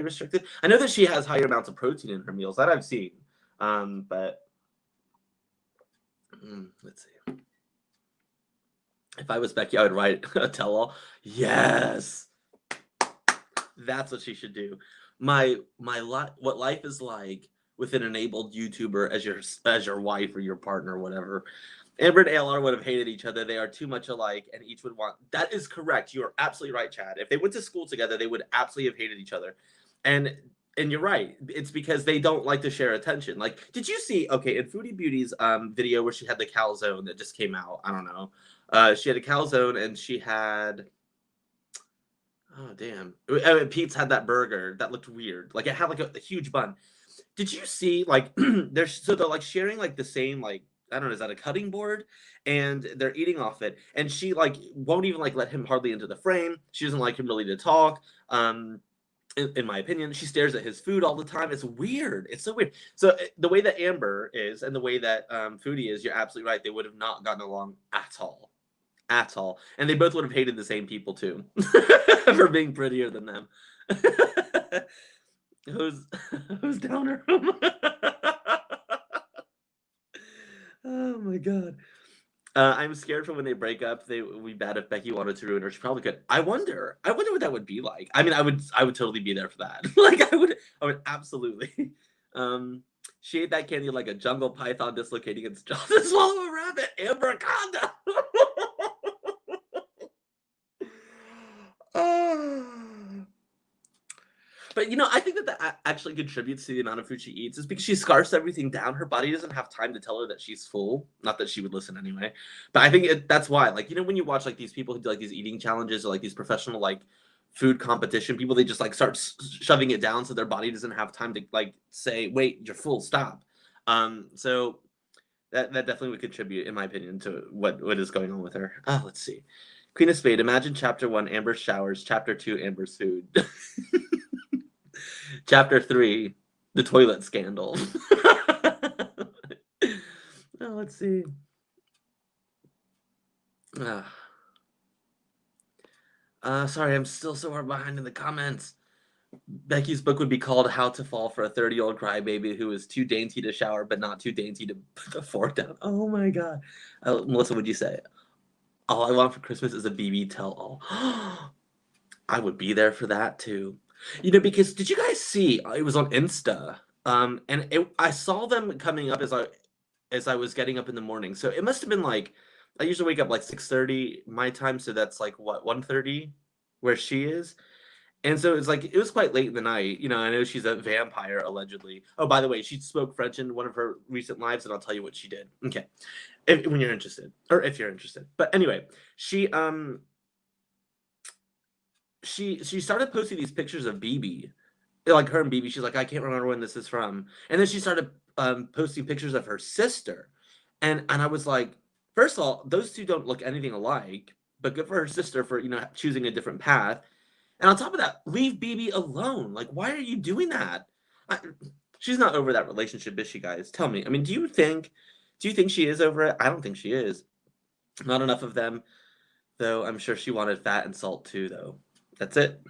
restricted? I know that she has higher amounts of protein in her meals, that I've seen. But let's see. If I was Becky, I would write a tell-all. Yes, that's what she should do. What life is like with an enabled YouTuber as your wife or your partner or whatever. Amber and ALR would have hated each other. They are too much alike, and each would want. That is correct. You are absolutely right, Chad. If they went to school together, they would absolutely have hated each other. And you're right. It's because they don't like to share attention. Like, did you see? Okay, in Foodie Beauty's video where she had the calzone that just came out. I don't know. She had a calzone, and she had. Oh damn! Pete's had that burger that looked weird. Like it had like a huge bun. Did you see like they're like sharing like the same like. I don't know, is that a cutting board? And they're eating off it. And she like won't even like let him hardly into the frame. She doesn't like him really to talk. In my opinion, she stares at his food all the time. It's weird. It's so weird. So the way that Amber is and the way that Foodie is, you're absolutely right. They would have not gotten along at all. At all. And they both would have hated the same people too. For being prettier than them. Who's downer? Oh my god. I'm scared for when they break up. They would be bad if Becky wanted to ruin her. She probably could. I wonder what that would be like. I mean, I would totally be there for that. Like I would absolutely. She ate that candy like a jungle python dislocating its jaw to swallow a rabbit. Amber Conda. But I think that actually contributes to the amount of food she eats is because she scarfs everything down. Her body doesn't have time to tell her that she's full. Not that she would listen anyway. But I think that's why. Like, when you watch like these people who do like these eating challenges or like these professional like food competition people, they just like start shoving it down so their body doesn't have time to like say, wait, you're full, stop. So that definitely would contribute, in my opinion, to what is going on with her. Let's see. Queen of Spade, imagine chapter 1, Amber's showers, chapter 2, Amber's food. Chapter 3, the toilet scandal. Let's see. Sorry, I'm still so far behind in the comments. Becky's book would be called How to Fall for a 30-Year-Old Crybaby Who is Too Dainty to Shower But Not Too Dainty to Put the Fork Down. Oh my god. Melissa, what'd you say? All I want for Christmas is a BB tell-all. I would be there for that too. Because did you guys see? It was on Insta, and I saw them coming up as I was getting up in the morning. So it must have been like I usually wake up like 6:30 my time, so that's like what 1:30 where she is, And so it's like it was quite late in the night. You know, I know she's a vampire allegedly. Oh, by the way, she spoke French in one of her recent lives, and I'll tell you what she did. Okay, when you're interested, or if you're interested. But anyway, she she started posting these pictures of BB, like her and BB. She's like, I can't remember when this is from, and then she started posting pictures of her sister, and I was like, first of all, those two don't look anything alike, but good for her sister for choosing a different path. And on top of that, leave BB alone. Like, why are you doing that? I, she's not over that relationship, is she, guys? Tell me. I mean, do you think she is over it? I don't think she is. Not enough of them, though. I'm sure she wanted fat and salt too, though. That's it.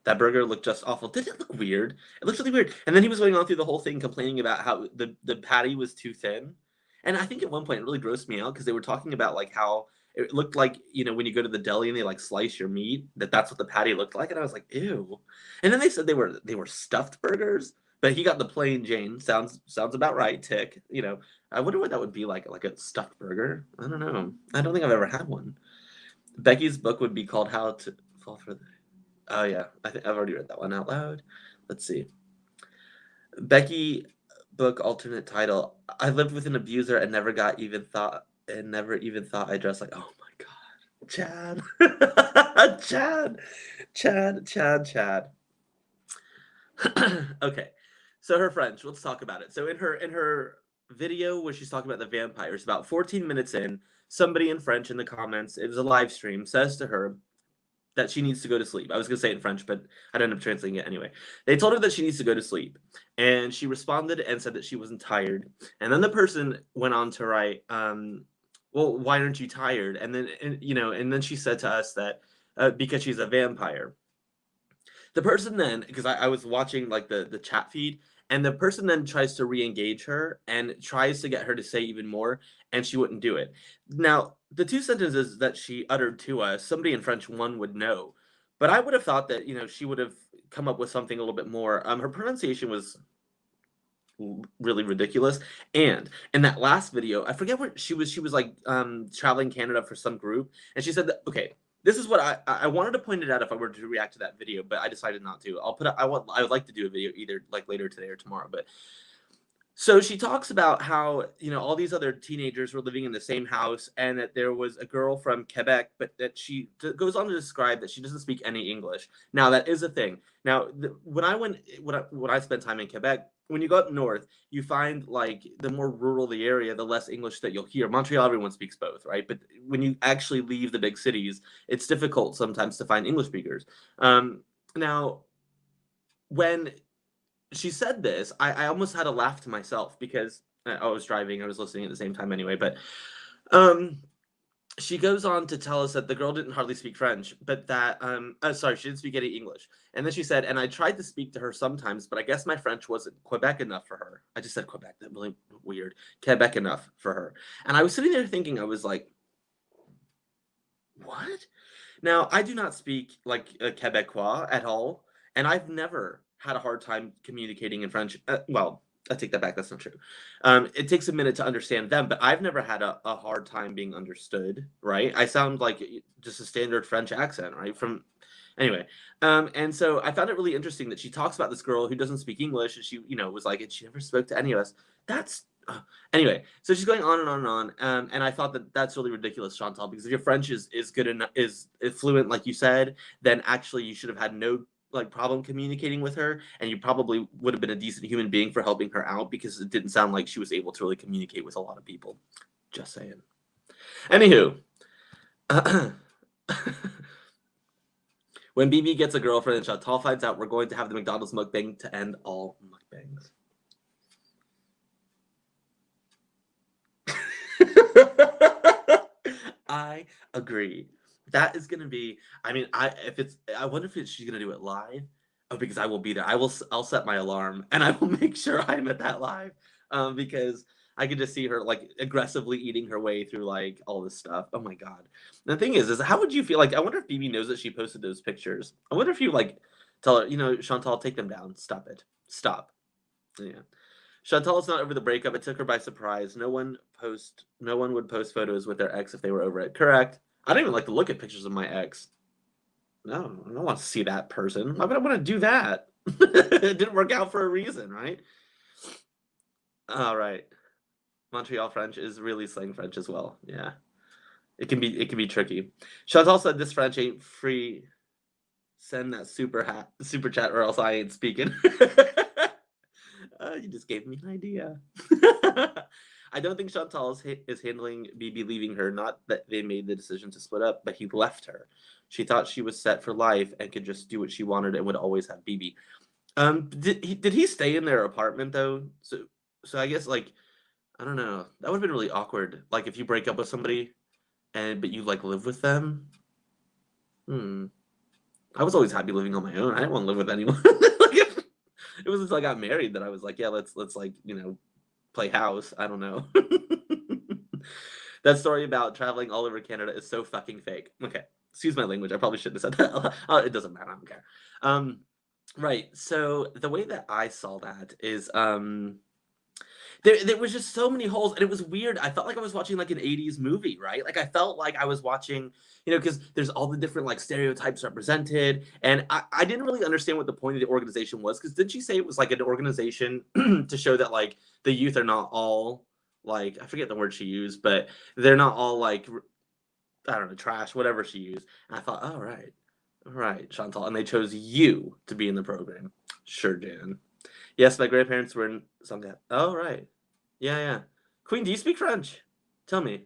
That burger looked just awful. Did it look weird? It looked really weird. And then he was going on through the whole thing complaining about how the patty was too thin. And I think at one point it really grossed me out because they were talking about like how it looked like, when you go to the deli and they like slice your meat, that's what the patty looked like. And I was like, ew. And then they said they were stuffed burgers, but he got the plain Jane. Sounds about right, Tick. I wonder what that would be like a stuffed burger. I don't know. I don't think I've ever had one. Becky's book would be called How to Fall for the Oh yeah, I think I've already read that one out loud. Let's see. Becky book alternate title. I lived with an abuser and never even thought I dressed like. Oh my god, Chad, Chad. Okay, so her French. Let's talk about it. So in her video where she's talking about the vampires, about 14 minutes in, somebody in French in the comments, it was a live stream, says to her that she needs to go to sleep. I was going to say it in French, but I ended up translating it anyway. They told her that she needs to go to sleep. And she responded and said that she wasn't tired. And then the person went on to write, well, why aren't you tired? And then she said to us that because she's a vampire. The person then, because I was watching like the chat feed, and the person then tries to re-engage her and tries to get her to say even more, and she wouldn't do it. Now, the two sentences that she uttered to us, somebody in French one would know, but I would have thought that she would have come up with something a little bit more. Her pronunciation was really ridiculous, and in that last video, I forget what she was. She was like traveling Canada for some group, and she said that okay. This is what I wanted to point it out if I were to react to that video, but I decided not to. I would like to do a video either like later today or tomorrow. But so she talks about how all these other teenagers were living in the same house, and that there was a girl from Quebec, but that she goes on to describe that she doesn't speak any English. Now that is a thing. Now when I spent time in Quebec, when you go up north, you find like the more rural the area, the less English that you'll hear. Montreal, everyone speaks both, right? But when you actually leave the big cities, it's difficult sometimes to find English speakers. Now, when she said this, I almost had a laugh to myself because I was driving, I was listening at the same time anyway. But um, she goes on to tell us that the girl didn't hardly speak French, but that sorry, she didn't speak any English. And then she said, and I tried to speak to her sometimes, but I guess my French wasn't Quebec enough for her. I just said Quebec, that really weird. Quebec enough for her. And I was sitting there thinking, I was like, what? Now, I do not speak like a Quebecois at all, and I've never had a hard time communicating in French. Well, I take that back. That's not true. It takes a minute to understand them, but I've never had a hard time being understood. Right? I sound like just a standard French accent, right? From anyway, and so I found it really interesting that she talks about this girl who doesn't speak English, and she, was like, and she never spoke to any of us. That's anyway. So she's going on and on and on, and I thought that that's really ridiculous, Chantal, because if your French is good enough, is fluent, like you said, then actually you should have had no like problem communicating with her, and you probably would have been a decent human being for helping her out because it didn't sound like she was able to really communicate with a lot of people. Just saying. Anywho. When BB gets a girlfriend and Chantal finds out, we're going to have the McDonald's mukbang to end all mukbangs. I agree. That is gonna be. I mean, I wonder if she's gonna do it live. Oh, because I will be there. I'll set my alarm and I will make sure I'm at that live. Because I could just see her like aggressively eating her way through like all this stuff. Oh my god. The thing is how would you feel? Like, I wonder if BB knows that she posted those pictures. I wonder if you like tell her, Chantal, take them down. Stop it. Stop. Yeah. Chantal is not over the breakup. It took her by surprise. No one would post photos with their ex if they were over it. Correct. I don't even like to look at pictures of my ex. No, I don't want to see that person. Why would I want to do that? It didn't work out for a reason, right? All right. Montreal French is really slang French as well. Yeah. It can be tricky. Chantal said this French ain't free. Send that super chat or else I ain't speaking. You just gave me an idea. I don't think Chantal is handling BB leaving her. Not that they made the decision to split up, but he left her. She thought she was set for life and could just do what she wanted and would always have BB. Did he stay in their apartment though? So I guess like I don't know. That would have been really awkward. Like if you break up with somebody and but you like live with them. Hmm. I was always happy living on my own. I didn't want to live with anyone. Like it was until I got married that I was like, yeah, let's like play house. I don't know. That story about traveling all over Canada is so fucking fake. Okay, excuse my language. I probably shouldn't have said that. It doesn't matter. I don't care. Right. So the way that I saw that is there was just so many holes, and it was weird. I felt like I was watching like an 80s movie, right? Like I felt like I was watching, because there's all the different like stereotypes represented, and I didn't really understand what the point of the organization was. Because didn't she say it was like an organization to show that like the youth are not all like I forget the word she used, but they're not all like I don't know trash, whatever she used. And I thought, all right, Chantal, and they chose you to be in the program. Sure, Dan. Yes, my grandparents were in something. Oh, right. Yeah, yeah. Queen, do you speak French? Tell me.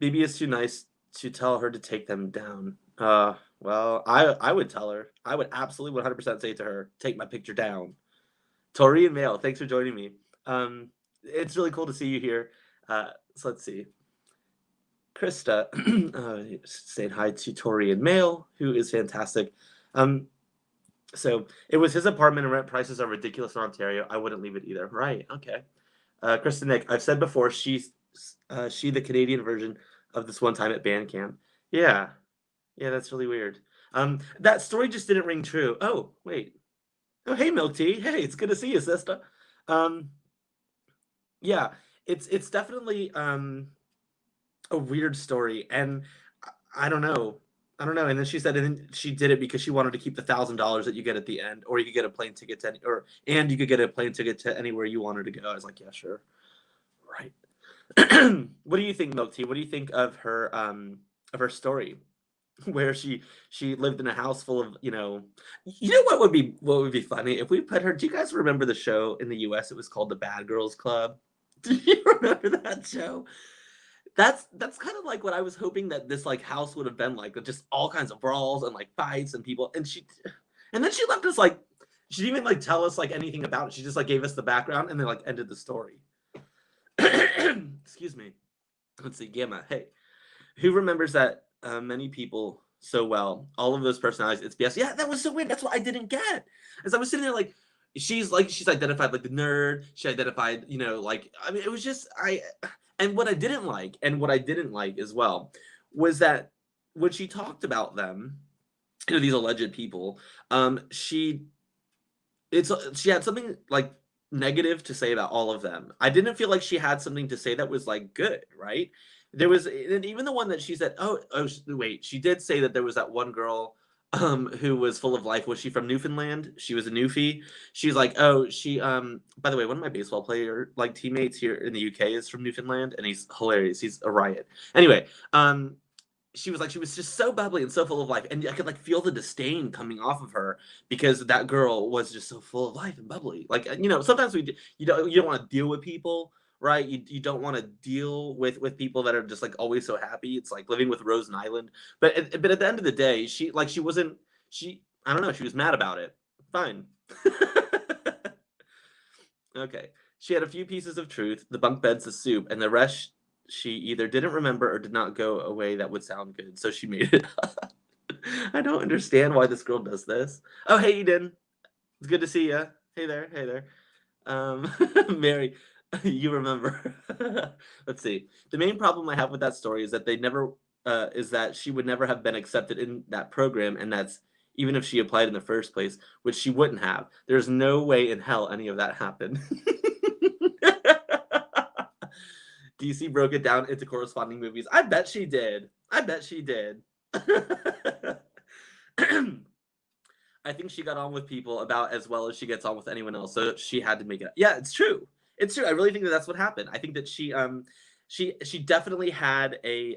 BB is too nice to tell her to take them down. Well, I would tell her. I would absolutely 100% say to her, take my picture down. Tori and Mail, thanks for joining me. It's really cool to see you here. So let's see. Krista, saying hi to Tori and Mail, who is fantastic. So it was his apartment and rent prices are ridiculous in Ontario. I wouldn't leave it either. Right. Okay. Kristen Nick, I've said before, she the Canadian version of this one time at band camp. Yeah. Yeah, that's really weird. That story just didn't ring true. Oh, wait. Oh, hey, Milk Tea. Hey, it's good to see you, sister. Um, yeah, it's definitely a weird story, and I don't know. I don't know. And then she said, and then she did it because she wanted to keep the $1,000 that you get at the end, or you could get a plane ticket to, and you could get a plane ticket to anywhere you wanted to go. I was like, yeah, sure, right. What do you think, Milk Tea? What do you think of her story, where she lived in a house full of what would be funny if we put her. Do you guys remember the show in the U.S.? It was called the Bad Girls Club. Do you remember that show? That's kind of like what I was hoping that this like house would have been like, with just all kinds of brawls and like fights and people. And then she left us like she didn't even like tell us like anything about it. She just like gave us the background and then like ended the story. Excuse me. Let's see, Gamma. Hey, who remembers that many people so well? All of those personalities. It's BS. Yeah, that was so weird. That's what I didn't get. As I was sitting there, she's identified like the nerd. She identified, like I mean, it was just I. And what I didn't like as well, was that when she talked about them, these alleged people, she she had something like negative to say about all of them. I didn't feel like she had something to say that was like good, right? There was, and even the one that she said, wait, she did say that there was that one girl who was full of life. Was she from Newfoundland? She was a Newfie. She's like, oh, by the way, one of my baseball player like teammates here in the UK is from Newfoundland, and he's hilarious. He's a riot. Anyway, she was like she was just so bubbly and so full of life, and I could like feel the disdain coming off of her because that girl was just so full of life and bubbly. Like sometimes you don't want to deal with people, right? You don't want to deal with people that are just like always so happy. It's like living with Rose Nyland. But at the end of the day, she wasn't she I don't know, she was mad about it. Fine. Okay. She had a few pieces of truth, the bunk beds, the soup, and the rest she either didn't remember or did not go away that would sound good, so she made it up. I don't understand why this girl does this. Oh, hey, Eden. It's good to see you. Hey there. Hey there. Mary, you remember. Let's see. The main problem I have with that story is that is that she would never have been accepted in that program, and that's even if she applied in the first place, which she wouldn't have. There's no way in hell any of that happened. DC broke it down into corresponding movies. I bet she did. I bet she did. I think she got on with people about as well as she gets on with anyone else, so she had to make it. Yeah, it's true. It's true. I really think that that's what happened. I think that she definitely had a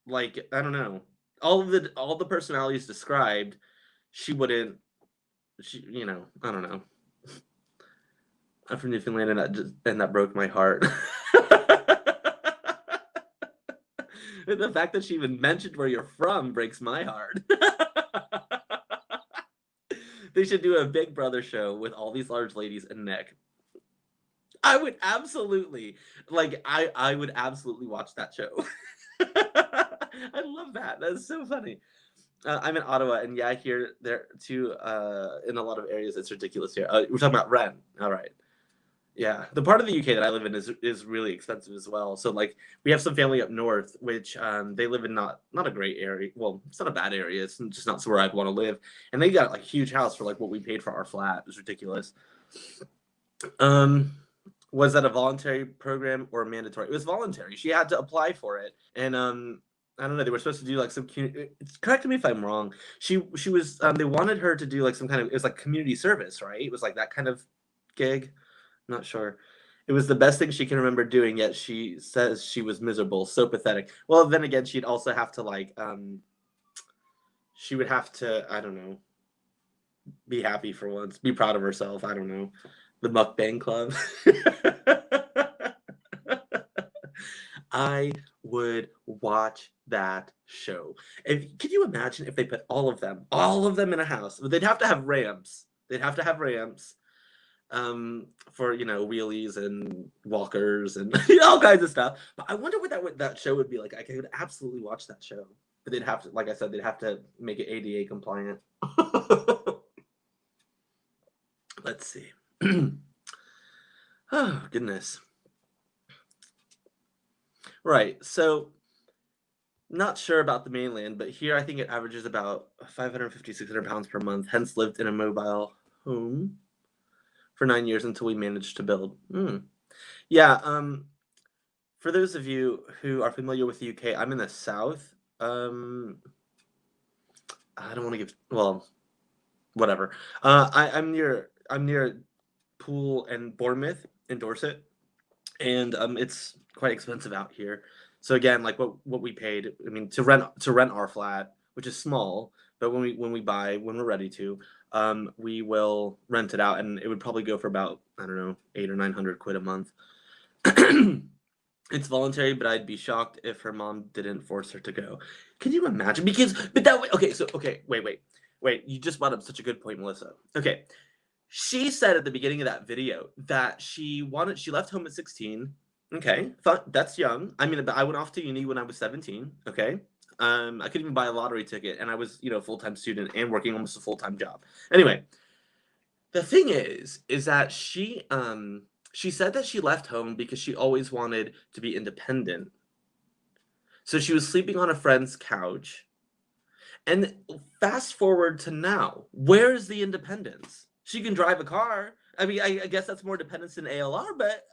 like I don't know, all the personalities described. She wouldn't. She I don't know. I'm from Newfoundland, and that broke my heart. The fact that she even mentioned where you're from breaks my heart. They should do a Big Brother show with all these large ladies and Nick. I would absolutely I would absolutely watch that show. I love that. That's so funny. I'm in Ottawa, and yeah, here there too. In a lot of areas, it's ridiculous here. We're talking about rent. All right. Yeah, the part of the UK that I live in is really expensive as well. So like we have some family up north, which they live in not a great area. Well, it's not a bad area. It's just not somewhere I'd want to live. And they got like a huge house for like what we paid for our flat. It was ridiculous. Um, was that a voluntary program or mandatory? It was voluntary. She had to apply for it, and I don't know. They were supposed to do like some. Correct me if I'm wrong. She was. They wanted her to do like some kind of. It was like community service, right? It was like that kind of gig. Not sure. It was the best thing she can remember doing, yet she says she was miserable. So pathetic. Well, then again, she'd also have to like she would have to, I don't know, be happy for once, be proud of herself. I don't know. The mukbang club. I would watch that show. Can you imagine if they put all of them in a house? They'd have to have ramps. They'd have to have ramps for wheelies and walkers and all kinds of stuff. But I wonder what that show would be like. I could absolutely watch that show, but they'd have to, like I said, they'd have to make it ADA compliant. Let's see. Oh goodness. Right. So not sure about the mainland, but here I think it averages about 550, 600 pounds per month. Hence lived in a mobile home for 9 years until we managed to build. Yeah, for those of you who are familiar with the UK, I'm in the south. I don't want to give, well, whatever. I'm near Poole and Bournemouth in Dorset, and it's quite expensive out here. So again, like what we paid, I mean, to rent our flat, which is small, but when we're ready to, we will rent it out, and it would probably go for about, I don't know, 800 or 900 quid a month. It's voluntary, but I'd be shocked if her mom didn't force her to go. Can you imagine? Wait. You just brought up such a good point, Melissa. Okay, she said at the beginning of that video that she left home at 16. Okay, that's young. I mean, I went off to uni when I was 17. Okay, I couldn't even buy a lottery ticket, and I was, a full-time student and working almost a full-time job. Anyway, the thing is that she said that she left home because she always wanted to be independent. So she was sleeping on a friend's couch. And fast forward to now, where's the independence? She can drive a car. I mean, I guess that's more dependence than ALR, but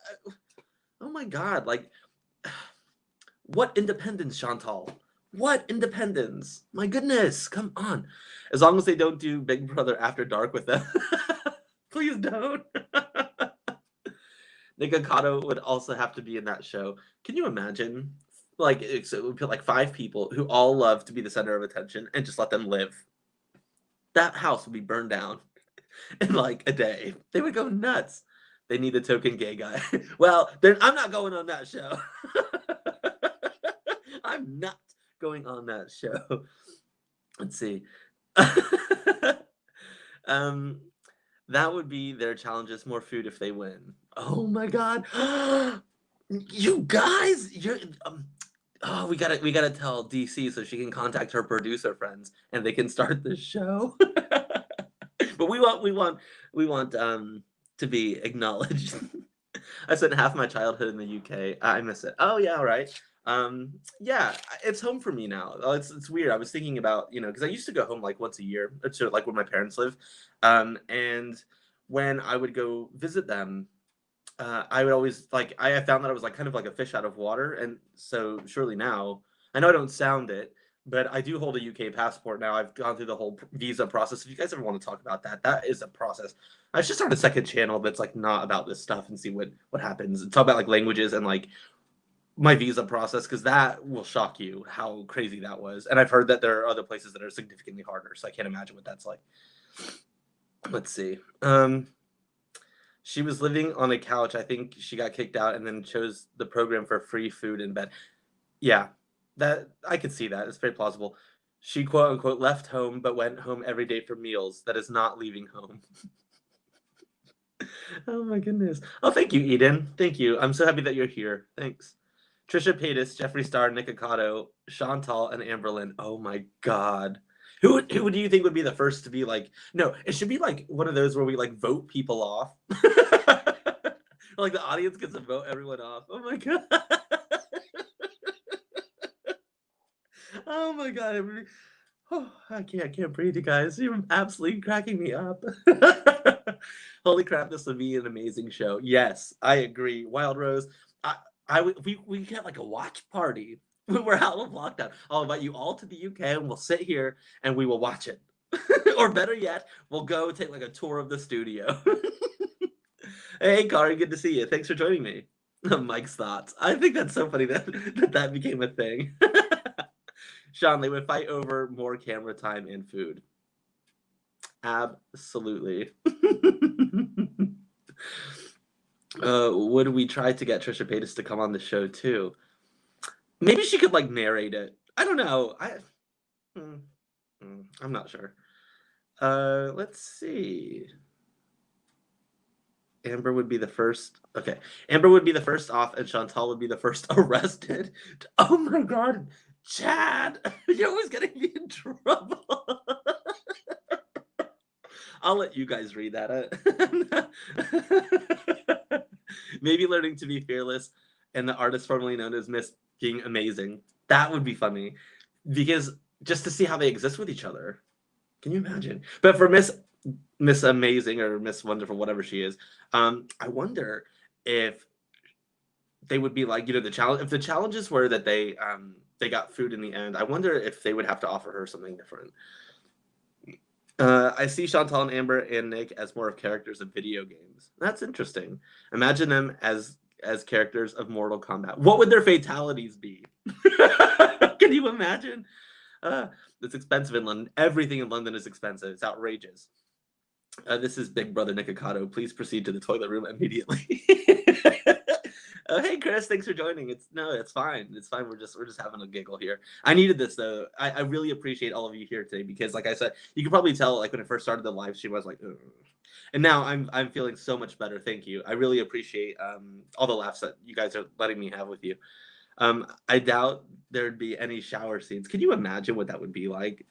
oh my God, like, what independence, Chantal? What independence? My goodness, come on. As long as they don't do Big Brother After Dark with them. Please don't. Nick Ocado would also have to be in that show. Can you imagine? Like, so it would put like 5 people who all love to be the center of attention and just let them live. That house would be burned down in like a day. They would go nuts. They need a token gay guy. Well, then I'm not going on that show. I'm not going on that show. Let's see. That would be their challenges. More food if they win. Oh my God. You guys, we gotta tell DC so she can contact her producer friends and they can start the show. But we want to be acknowledged. I spent half my childhood in the UK. I miss it. Oh yeah, all right. Yeah, it's home for me now. It's weird. I was thinking about, because I used to go home like once a year to like where my parents live. And when I would go visit them, I would always like I found that I was like kind of like a fish out of water, and so surely now I know I don't sound it, But I do hold a UK passport now. I've gone through the whole visa process. If you guys ever want to talk about that, that is a process. I should start a second channel that's like not about this stuff and see what happens. And talk about like languages and like my visa process, because that will shock you how crazy that was. And I've heard that there are other places that are significantly harder, so I can't imagine what that's like. Let's see. She was living on a couch. I think she got kicked out and then chose the program for free food in bed. Yeah, that I could see that. It's very plausible. She quote unquote left home but went home every day for meals. That is not leaving home. Oh my goodness. Oh, thank you, Eden. Thank you. I'm so happy that you're here. Thanks. Trisha Paytas, Jeffree Star, Nick Ocado, Chantal, and Amberlynn. Oh my god. Who do you think would be the first to be like? No, it should be like one of those where we like vote people off. Like the audience gets to vote everyone off. Oh my god. Oh my god. Oh, I can't breathe, you guys. You're absolutely cracking me up. Holy crap, this would be an amazing show. Yes, I agree. Wild Rose. We get like a watch party when we're out of lockdown. I'll invite you all to the UK and we'll sit here and we will watch it. Or better yet, we'll go take like a tour of the studio. Hey, Kari, good to see you. Thanks for joining me. Mike's thoughts. I think that's so funny that became a thing. Sean, they would fight over more camera time and food. Absolutely. Would we try to get Trisha Paytas to come on the show too? Maybe she could like narrate it. I don't know. I'm not sure. Let's see. Amber would be the first. Okay, Amber would be the first off, and Chantal would be the first arrested. Oh my god, Chad, you're always getting me in trouble. I'll let you guys read that. Maybe learning to be fearless and the artist formerly known as Miss being amazing. That would be funny, because just to see how they exist with each other. Can you imagine? But for Miss Amazing or Miss Wonderful, whatever she is, I wonder if they would be like, the challenge. If the challenges were that they got food in the end, I wonder if they would have to offer her something different. I see Chantal and Amber and Nick as more of characters of video games. That's interesting. Imagine them as characters of Mortal Kombat. What would their fatalities be? Can you imagine? It's expensive in London. Everything in London is expensive. It's outrageous. This is Big Brother Nick Ocado. Please proceed to the toilet room immediately. Oh, hey Chris, thanks for joining. It's fine. It's fine. We're just having a giggle here. I needed this though. I really appreciate all of you here today, because like I said, you can probably tell like when I first started the live stream, I was like, ugh. And now I'm feeling so much better. Thank you. I really appreciate all the laughs that you guys are letting me have with you. I doubt there'd be any shower scenes. Can you imagine what that would be like?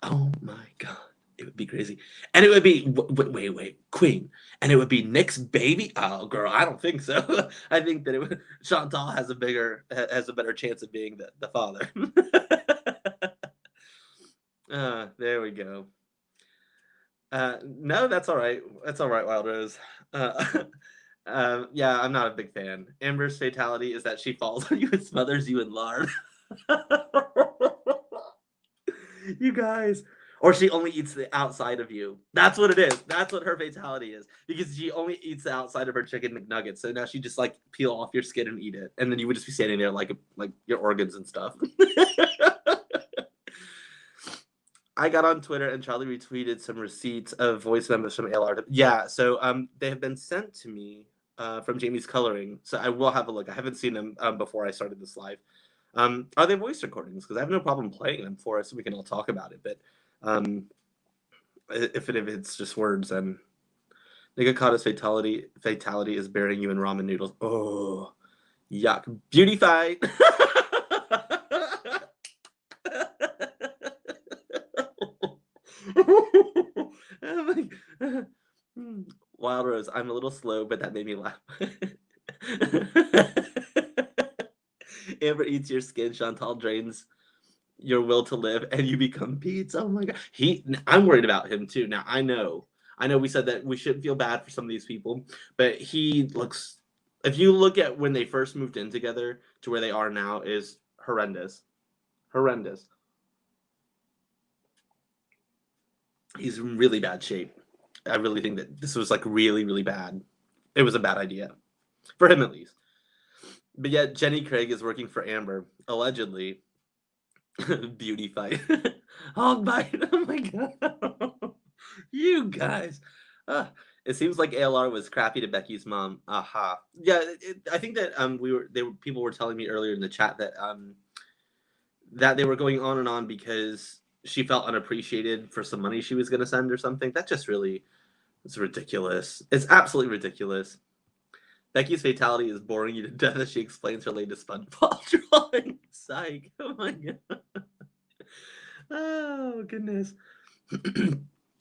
Oh my god. It would be crazy. And it would be, wait, Queen. And it would be Nick's baby? Oh, girl, I don't think so. I think that Chantal has a better chance of being the father. There we go. No, that's all right. That's all right, Wild Rose. Yeah, I'm not a big fan. Amber's fatality is that she falls on you and smothers you in lard. You guys. Or she only eats the outside of you. That's what it is. That's what her fatality is. Because she only eats the outside of her chicken McNuggets. So now she just like peel off your skin and eat it. And then you would just be standing there like your organs and stuff. I got on Twitter and Charlie retweeted some receipts of voice memos from ALR. Yeah, so they have been sent to me from Jamie's Coloring. So I will have a look. I haven't seen them before I started this live. Are they voice recordings? Because I have no problem playing them for us so we can all talk about it. But if it's just words, then Nick Ocato's fatality is burying you in ramen noodles. Oh, yuck! Beauty fight. Oh my. Wild Rose, I'm a little slow, but that made me laugh. Amber eats your skin. Chantal drains your will to live, and you become pizza. Oh my god, I'm worried about him too. Now I know we said that we shouldn't feel bad for some of these people, but he looks. If you look at when they first moved in together to where they are now, is horrendous. Horrendous. He's in really bad shape. I really think that this was like really, really bad. It was a bad idea. For him at least. But yet Jenny Craig is working for Amber, allegedly. Beauty fight. Hog bite. Oh my god. You guys. It seems like ALR was crappy to Becky's mom. Aha. Yeah, I think that people were telling me earlier in the chat that that they were going on and on because she felt unappreciated for some money she was going to send or something. That just really it's ridiculous. It's absolutely ridiculous. Becky's fatality is boring you to death as she explains her latest SpongeBob drawing. Psych. Oh my god. Oh goodness.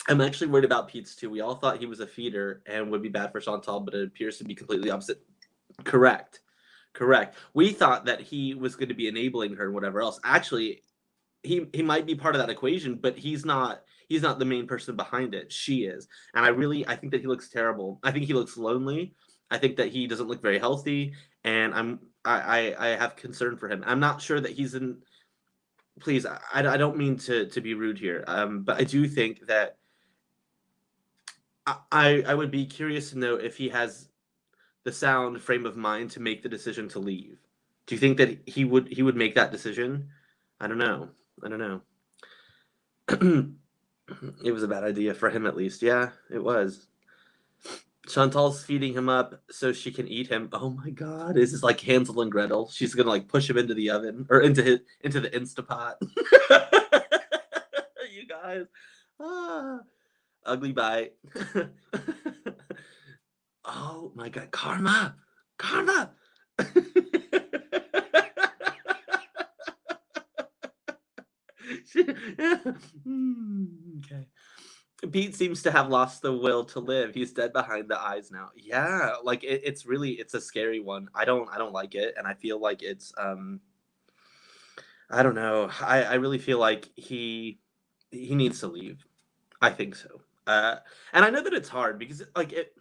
I'm actually worried about Pete's too. We all thought he was a feeder and would be bad for Chantal, but it appears to be completely opposite. Correct. We thought that he was going to be enabling her and whatever else. Actually, he might be part of that equation, but he's not the main person behind it. She is. And I think that he looks terrible. I think he looks lonely. I think that he doesn't look very healthy, and I have concern for him. I'm not sure that he's in. Please, I don't mean to be rude here, but I do think that I would be curious to know if he has the sound frame of mind to make the decision to leave. Do you think that he would make that decision? I don't know. It was a bad idea for him, at least. Yeah, it was. Chantal's feeding him up so she can eat him. Oh my god, this is like Hansel and Gretel. She's gonna like push him into the oven or into the Instapot. You guys, ugly bite. Oh my god, Karma. Okay. Pete seems to have lost the will to live. He's dead behind the eyes now. Yeah, like it's a scary one. I don't like it, and I feel like it's I don't know. I really feel like he needs to leave. I think so. And I know that it's hard because like it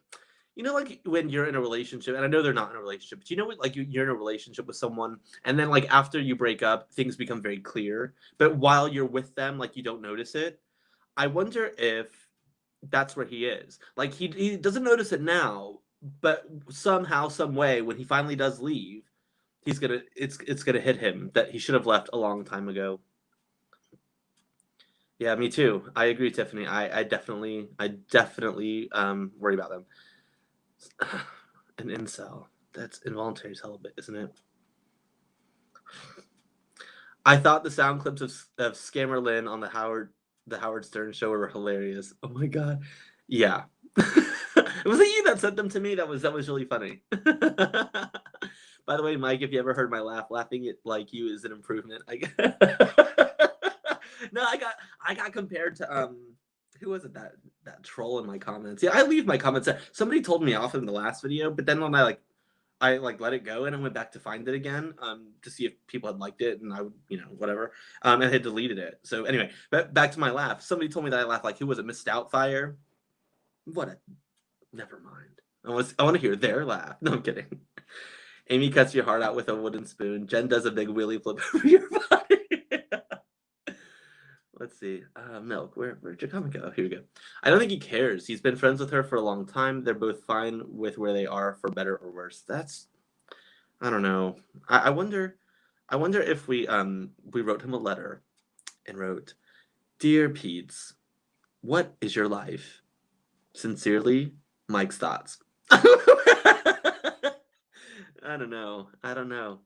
like when you're in a relationship, and I know they're not in a relationship, but you know what, like you're in a relationship with someone, and then like after you break up, things become very clear. But while you're with them, like you don't notice it. I wonder if that's where he is. Like he doesn't notice it now, but somehow, some way, when he finally does leave, it's gonna hit him that he should have left a long time ago. Yeah, me too. I agree, Tiffany. I definitely worry about them. An incel. That's involuntary celibate, isn't it? I thought the sound clips of Scammer Lynn on the Howard Stern show were hilarious. Oh my god. Yeah. Was it you that sent them to me? That was really funny. By the way, Mike, if you ever heard my laugh, laughing at like you is an improvement. No, I got compared to who was it that troll in my comments? Yeah, I leave my comments there. Somebody told me off in the last video, but then when I let it go and I went back to find it again to see if people had liked it, and I would whatever and had deleted it. So anyway, but back to my laugh. Somebody told me that I laughed like who was it? Miss Doubtfire. Never mind. I want to hear their laugh. No, I'm kidding. Amy cuts your heart out with a wooden spoon. Jen does a big wheelie flip over your body. Let's see. Milk. Where'd your comment go? Here we go. I don't think he cares. He's been friends with her for a long time. They're both fine with where they are, for better or worse. I don't know. I wonder if we wrote him a letter and wrote, "Dear Pete's, what is your life? Sincerely, Mike's thoughts." I don't know.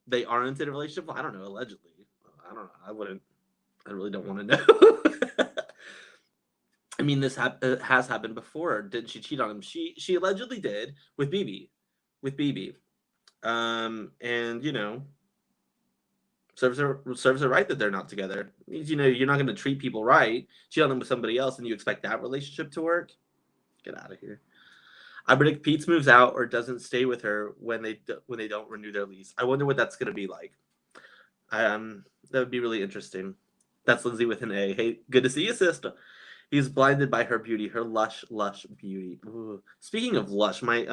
They aren't in a relationship. I don't know. Allegedly, I don't know. I really don't want to know. I mean, this has happened before. Did she cheat on him? She allegedly did with BB. And serves her right that they're not together. It means you're not going to treat people right, cheat on them with somebody else, and you expect that relationship to work. Get out of here. I predict Pete's moves out or doesn't stay with her when they don't renew their lease. I wonder what that's going to be like. That would be really interesting. That's Lindsay with an A. Hey, good to see you, sister. He's blinded by her beauty, her lush beauty. Ooh. Speaking of lush, my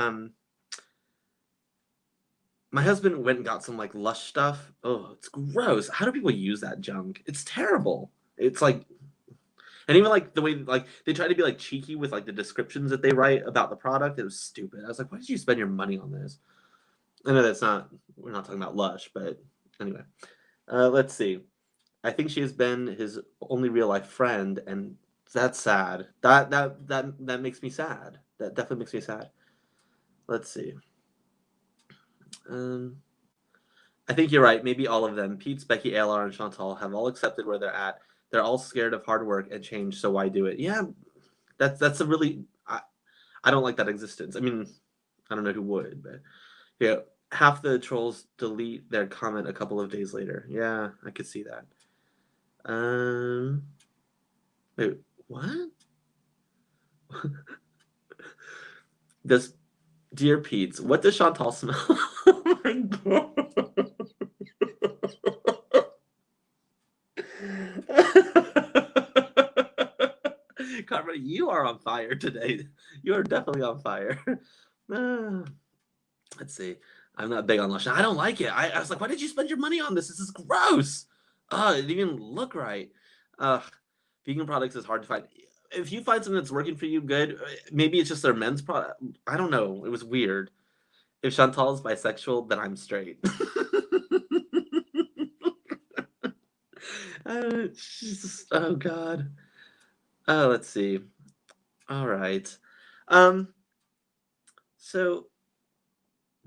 my husband went and got some like Lush stuff. Oh, it's gross. How do people use that junk? It's terrible. It's like, and even like the way like they try to be like cheeky with like the descriptions that they write about the product. It was stupid. I was like, why did you spend your money on this? I know that's not, we're not talking about Lush, but anyway. Let's see. I think she has been his only real life friend, and that's sad. That makes me sad. That definitely makes me sad. Let's see. Um, I think you're right. Maybe all of them. Pete's, Becky, ALR, and Chantal have all accepted where they're at. They're all scared of hard work and change, so why do it? Yeah, that's a really I don't like that existence. I mean, I don't know who would, but yeah, half the trolls delete their comment a couple of days later. Yeah, I could see that. Um, wait, what? Does Dear Pete's, what does Chantal smell? Oh my god. Carmen, you are on fire today. You are definitely on fire. Uh, let's see. I'm not big on Lush. I don't like it. I was like, why did you spend your money on this? This is gross. It didn't even look right. Uh, vegan products is hard to find. If you find something that's working for you, good. Maybe it's just their men's product. I don't know. It was weird. If Chantal is bisexual, then I'm straight. Jesus, oh God. Let's see. All right. Um. So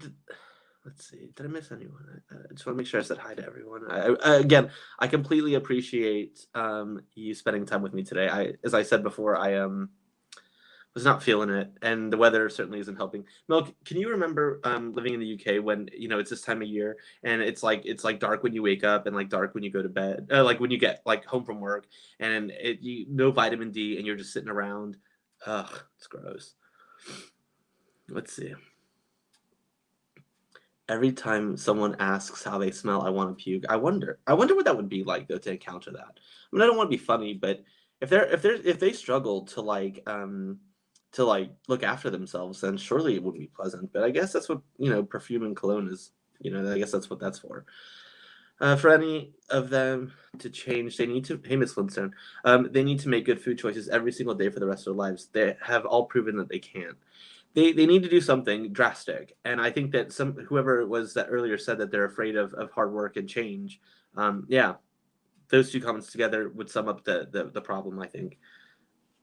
th- let's see. Did I miss anyone? I just want to make sure I said hi to everyone. Again, I completely appreciate you spending time with me today. As I said before, I was not feeling it, and the weather certainly isn't helping. Milk, can you remember living in the UK when it's this time of year and it's like dark when you wake up and like dark when you go to bed, like when you get like home from work, and you no vitamin D and you're just sitting around. Ugh, it's gross. Let's see. Every time someone asks how they smell, I want to puke. I wonder what that would be like though to encounter that. I mean, I don't want to be funny, but if they struggle to like look after themselves, then surely it wouldn't be pleasant. But I guess that's what perfume and cologne is. I guess that's what that's for. For any of them to change, they need to. Hey, Miss Flintstone, they need to make good food choices every single day for the rest of their lives. They have all proven that they can. They need to do something drastic, and I think that whoever it was that earlier said that they're afraid of hard work and change. Yeah, those two comments together would sum up the problem. I think.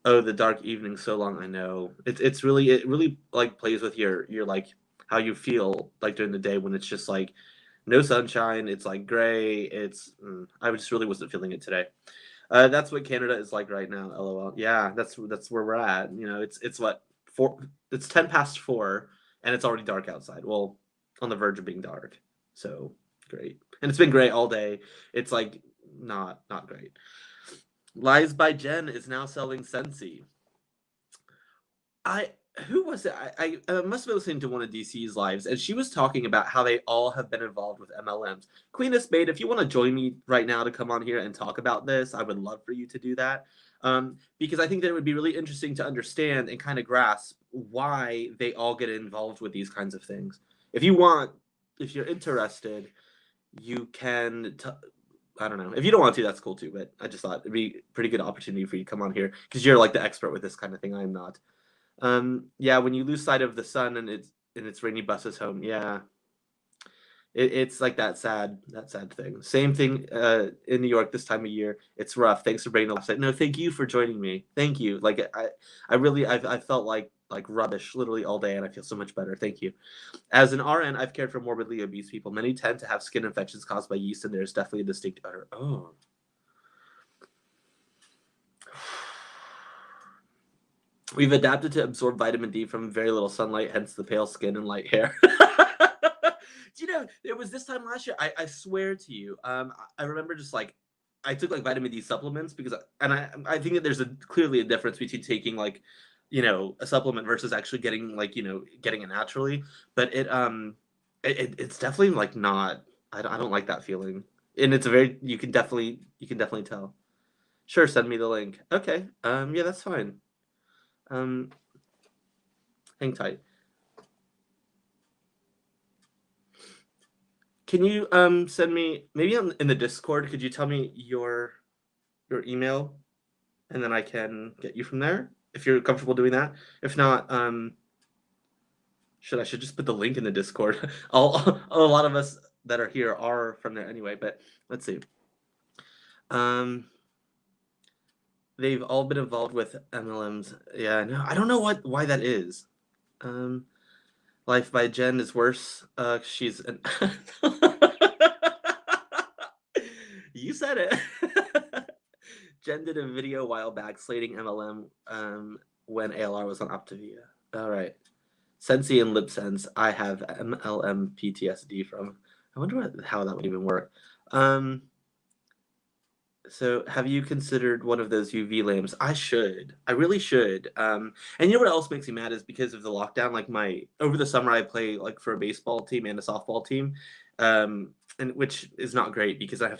Oh, the dark evening, so long. I know it really like plays with your like how you feel like during the day when it's just like no sunshine. It's like gray. I just really wasn't feeling it today. That's what Canada is like right now. LOL. Yeah, that's where we're at. It's what four. It's 10 past 4, and it's already dark outside. Well, on the verge of being dark. So great, and it's been great all day. It's like not great. Lies by Jen is now selling Sensi. I Who was it? I must have been listening to one of DC's lives, and she was talking about how they all have been involved with MLMs. Queen of Spade, if you want to join me right now to come on here and talk about this, I would love for you to do that. Because I think that it would be really interesting to understand and kind of grasp why they all get involved with these kinds of things. If you want, if you're interested, you can. I don't know. If you don't want to, that's cool too. But I just thought it'd be a pretty good opportunity for you to come on here because you're like the expert with this kind of thing. I'm not. Yeah, when you lose sight of the sun and it's rainy buses home, yeah, it's like that sad thing. Same thing in New York this time of year. It's rough. Thanks for bringing the last night. No, thank you for joining me. Thank you. Like I really I felt like rubbish literally all day, and I feel so much better. Thank you. As an RN, I've cared for morbidly obese people. Many tend to have skin infections caused by yeast, and there's definitely a distinct odor. Oh. We've adapted to absorb vitamin D from very little sunlight, hence the pale skin and light hair. It was this time last year. I swear to you, I remember just like I took like vitamin D supplements and I think that there's clearly a difference between taking like a supplement versus actually getting getting it naturally. But it's definitely like not. I don't like that feeling, and it's a very you can definitely tell. Sure, send me the link. Okay. Yeah, that's fine. Um, hang tight. Can you send me maybe in the Discord? Could you tell me your email, and then I can get you from there if you're comfortable doing that. If not, I should just put the link in the Discord. A lot of us that are here are from there anyway. But let's see. They've all been involved with MLMs. Yeah, no, I don't know why that is. Life by Jen is worse. She's an You said it. Jen did a video a while back slating MLM when ALR was on Optavia. All right. Sensi and LipSense, I have MLM PTSD from. I wonder how that would even work. So have you considered one of those UV lamps? I should. I really should. And you know what else makes me mad is because of the lockdown. Like over the summer, I play like for a baseball team and a softball team, and which is not great because I have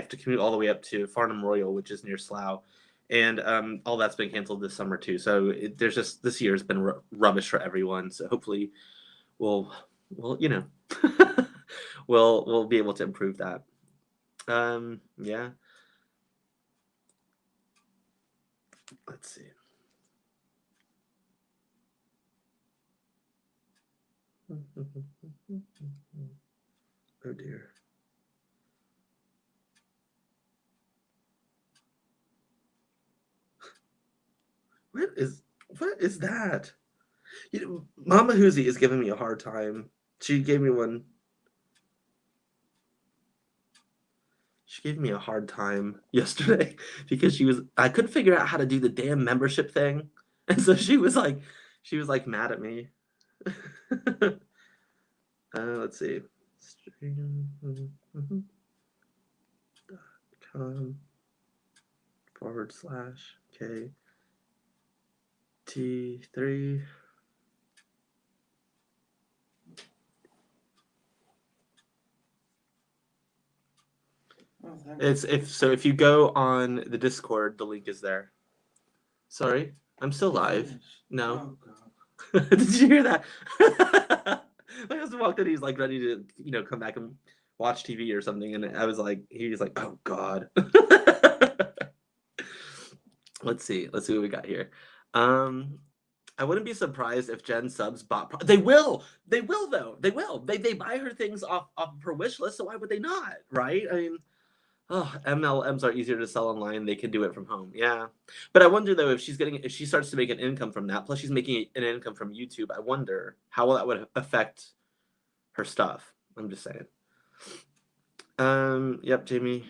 to commute all the way up to Farnham Royal, which is near Slough, and all that's been canceled this summer too. So there's just this year has been rubbish for everyone. So hopefully, we'll we'll be able to improve that. Yeah. Let's see. Oh dear. What is that? Mama Hoosie is giving me a hard time. She gave me one. She gave me a hard time yesterday because I couldn't figure out how to do the damn membership thing. And so she was like mad at me. Let's see. Stream.com/K T3. If you go on the Discord, the link is there. Sorry, I'm still live. No. Oh, did you hear that? My husband walked in. He's like ready to come back and watch TV or something, and I was like, he's like, oh God. Let's see what we got here. I wouldn't be surprised if Jen subs bought. They will though. They will. They buy her things off her wish list. So why would they not? Right? I mean, MLMs are easier to sell online. They can do it from home. Yeah, but I wonder though if she starts to make an income from that. Plus, she's making an income from YouTube. I wonder how that would affect her stuff. I'm just saying. Yep, Jamie.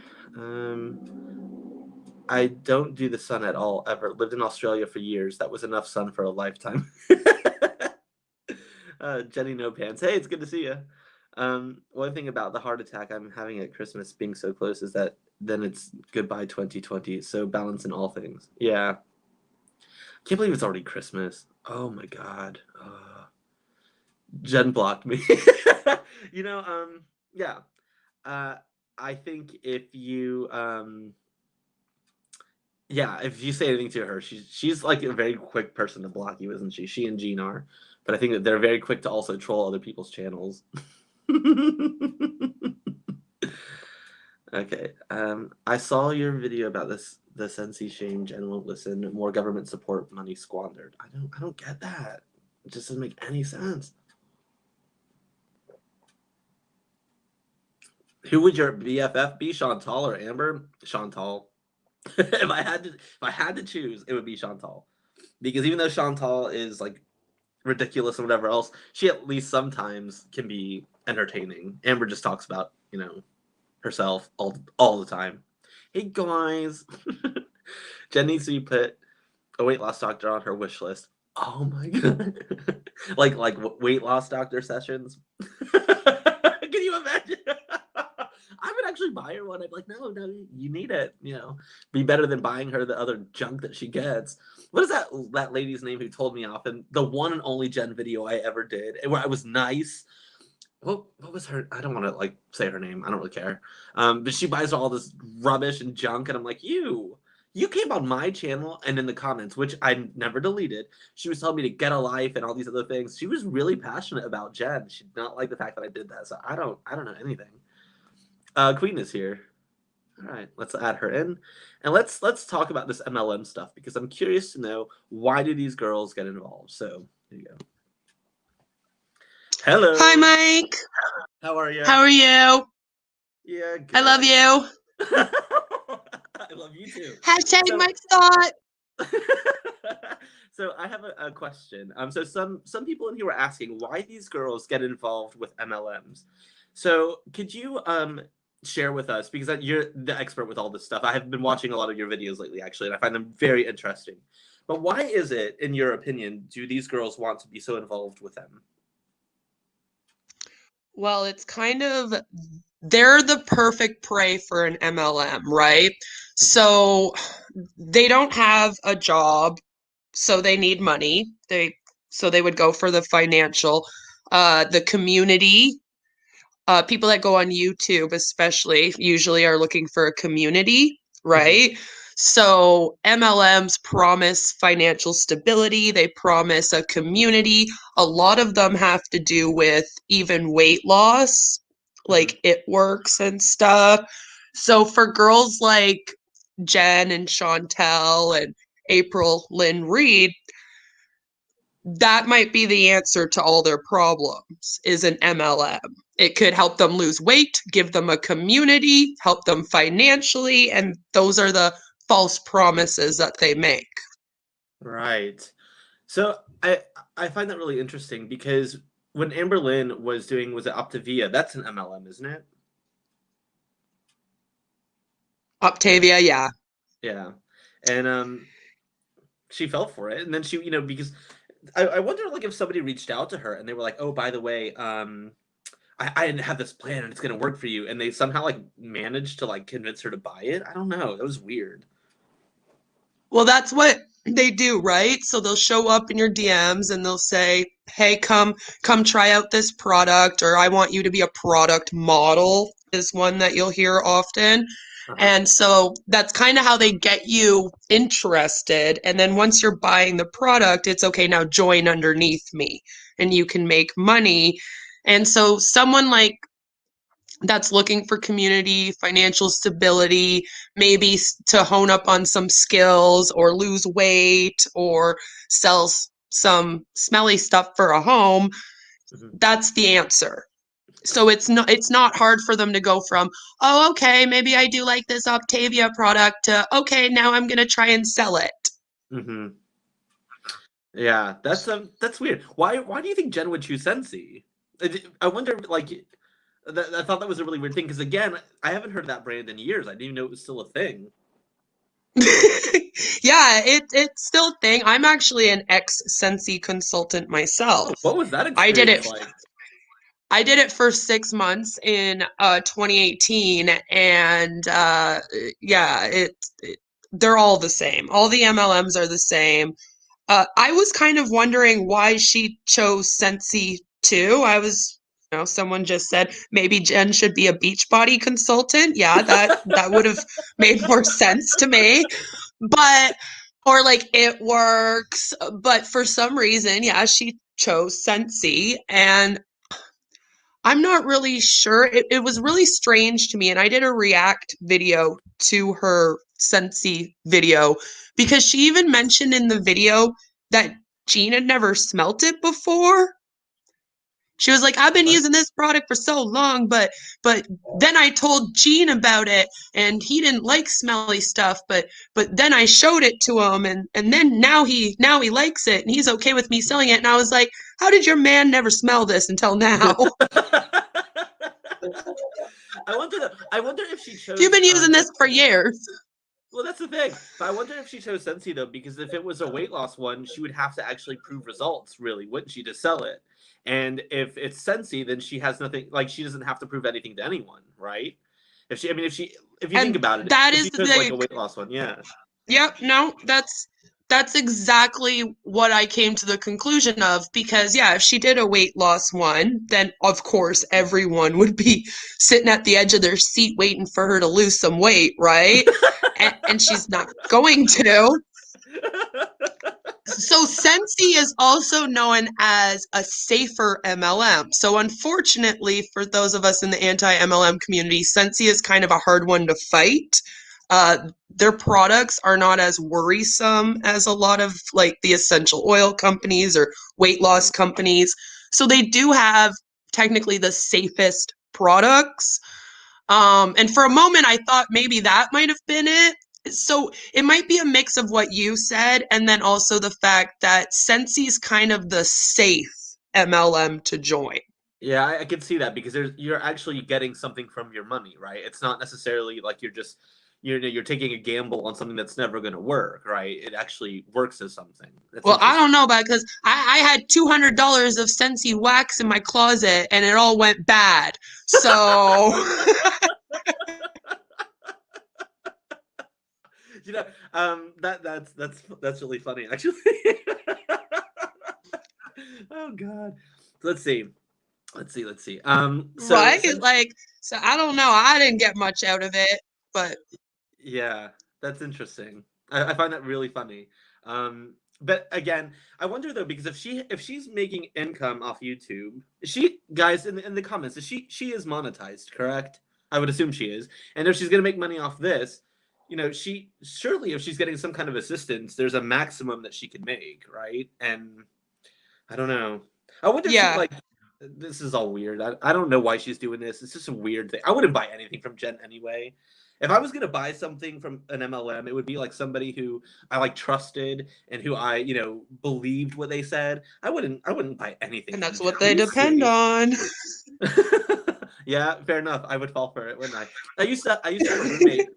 I don't do the sun at all, ever. Lived in Australia for years. That was enough sun for a lifetime. Jenny No Pants. Hey, it's good to see you. One thing about the heart attack I'm having at Christmas being so close is that then it's goodbye 2020. So balance in all things. Yeah. Can't believe it's already Christmas. Oh my God. Jen blocked me. Yeah. I think if you if you say anything to her, she's like a very quick person to block you, isn't she? She and Jean are. But I think that they're very quick to also troll other people's channels. Okay. I saw your video about the Sensi shame. Jen won't listen. More government support, money squandered. I don't get that. It just doesn't make any sense. Who would your BFF be, Chantal or Amber? Chantal. if I had to choose, it would be Chantal, because even though Chantal is like ridiculous and whatever else, she at least sometimes can be entertaining. Amber just talks about herself all the time. Hey guys, Jen needs to be put a weight loss doctor on her wish list. Oh my God, like weight loss doctor sessions. Can you imagine? I would actually buy her one. I'd be like, no, you need it. Be better than buying her the other junk that she gets. What is that lady's name who told me off? And the one and only Jen video I ever did, where I was nice. What was her? I don't want to say her name. I don't really care. But she buys all this rubbish and junk, and I'm like, you You came on my channel and in the comments, which I never deleted, she was telling me to get a life and all these other things. She was really passionate about Jen. She did not like the fact that I did that. So I don't know anything. Queen is here. All right, let's add her in, and let's talk about this MLM stuff because I'm curious to know why do these girls get involved. So here you go. Hi, Hello. Mike. How are you? How are you? Yeah, I love good. you. I love you too. Hashtag So, Mike's thought. so I have a question. So some people in here were asking why these girls get involved with MLMs. So could you share with us because you're the expert with all this stuff. I have been watching a lot of your videos lately, actually, and I find them very interesting. But why is it, in your opinion, do these girls want to be so involved with them? Well, it's kind of, they're the perfect prey for an MLM, right? So they don't have a job, so they need money. So they would go for the financial, the community. People that go on YouTube, especially, usually are looking for a community, Mm-hmm. right? So MLMs promise financial stability, they promise a community. A lot of them have to do with even weight loss, Mm-hmm. like it works and stuff. So for girls like Jen and Chantel and April Lynn Reed, that might be the answer to all their problems is an MLM. It could help them lose weight, give them a community, help them financially, and those are the false promises that they make. Right. So I find that really interesting because when Amber Lynn was doing was it Optavia, that's an MLM, isn't it? Optavia, yeah. Yeah. And she fell for it. And then she, because I wonder like if somebody reached out to her and they were like, "Oh, by the way, I have this plan and it's gonna work for you," and they somehow like managed to like convince her to buy it. I don't know. That was weird. Well, that's what they do, right? So they'll show up in your DMs and they'll say, "Hey, come try out this product," or "I want you to be a product model," is one that you'll hear often. Uh-huh. And so that's kind of how they get you interested. And then once you're buying the product, it's okay, now join underneath me and you can make money. And so someone like that's looking for community, financial stability, maybe to hone up on some skills or lose weight or sell some smelly stuff for a home, Hmm. that's the answer. So it's not hard for them to go from, oh, okay, maybe I do like this Optavia product to, okay, now I'm gonna try and sell it. Hmm. Yeah, that's weird. Why do you think Jen would choose Sensi? I wonder like I thought that was a really weird thing because again, I haven't heard that brand in years. I didn't even know it was still a thing. Yeah, it's still a thing. I'm actually an ex-Sensi consultant myself. Oh, what was that I did experience it like? I did it for 6 months in 2018, and yeah, they're all the same. All the MLMs are the same. I was kind of wondering why she chose Sensi too. Someone just said maybe Jen should be a Beachbody consultant. Yeah, that would have made more sense to me. But or like it works, but for some reason, yeah, she chose Sensi, and I'm not really sure. It was really strange to me, and I did a react video to her Scentsy video because she even mentioned in the video that Jean had never smelt it before. She was like, "I've been What? using this product for so long, but then I told Gene about it, and he didn't like smelly stuff. But then I showed it to him, and then now he likes it, and he's okay with me selling it." And I was like, "How did your man never smell this until now?" I wonder if she You've chose been using this for years. well, that's the thing. But I wonder if she chose Sensi though, because if it was a weight loss one, she would have to actually prove results, really, wouldn't she, to sell it? And if it's Sensi, then she has nothing. Like she doesn't have to prove anything to anyone, right? If you think And about it, that if is she chose like the a weight loss one, yeah. Yep, no, that's exactly what I came to the conclusion of because yeah, if she did a weight loss one, then of course everyone would be sitting at the edge of their seat waiting for her to lose some weight, right? and she's not going to. So Sensi is also known as a safer MLM. So unfortunately, for those of us in the anti-MLM community, Sensi is kind of a hard one to fight. Their products are not as worrisome as a lot of like the essential oil companies or weight loss companies. So they do have technically the safest products. And for a moment, I thought maybe that might have been it. So it might be a mix of what you said, and then also the fact that Sensi's kind of the safe MLM to join. Yeah, I can see that because you're actually getting something from your money, right? It's not necessarily like you're taking a gamble on something that's never going to work, right? It actually works as something. That's Well, I interesting. don't know about because I had $200 of Sensi wax in my closet, and it all went bad. So You know, that's really funny, actually. Oh God. Let's see. Let's see. So, right, like so I don't know. I didn't get much out of it, but yeah, that's interesting. I find that really funny. But again, I wonder though because if she's making income off YouTube, she guys in the comments, she is monetized, correct? I would assume she is. And if she's gonna make money off this, she surely if she's getting some kind of assistance, there's a maximum that she can make, right? And I don't know. I wonder if she yeah. like this is all weird. I don't know why she's doing this. It's just a weird thing. I wouldn't buy anything from Jen anyway. If I was gonna buy something from an MLM, it would be like somebody who I like trusted and who I, believed what they said. I wouldn't buy anything And from that's Jen. what Are they you depend serious? on. Yeah, fair enough. I would fall for it, wouldn't I? I used to have a roommate.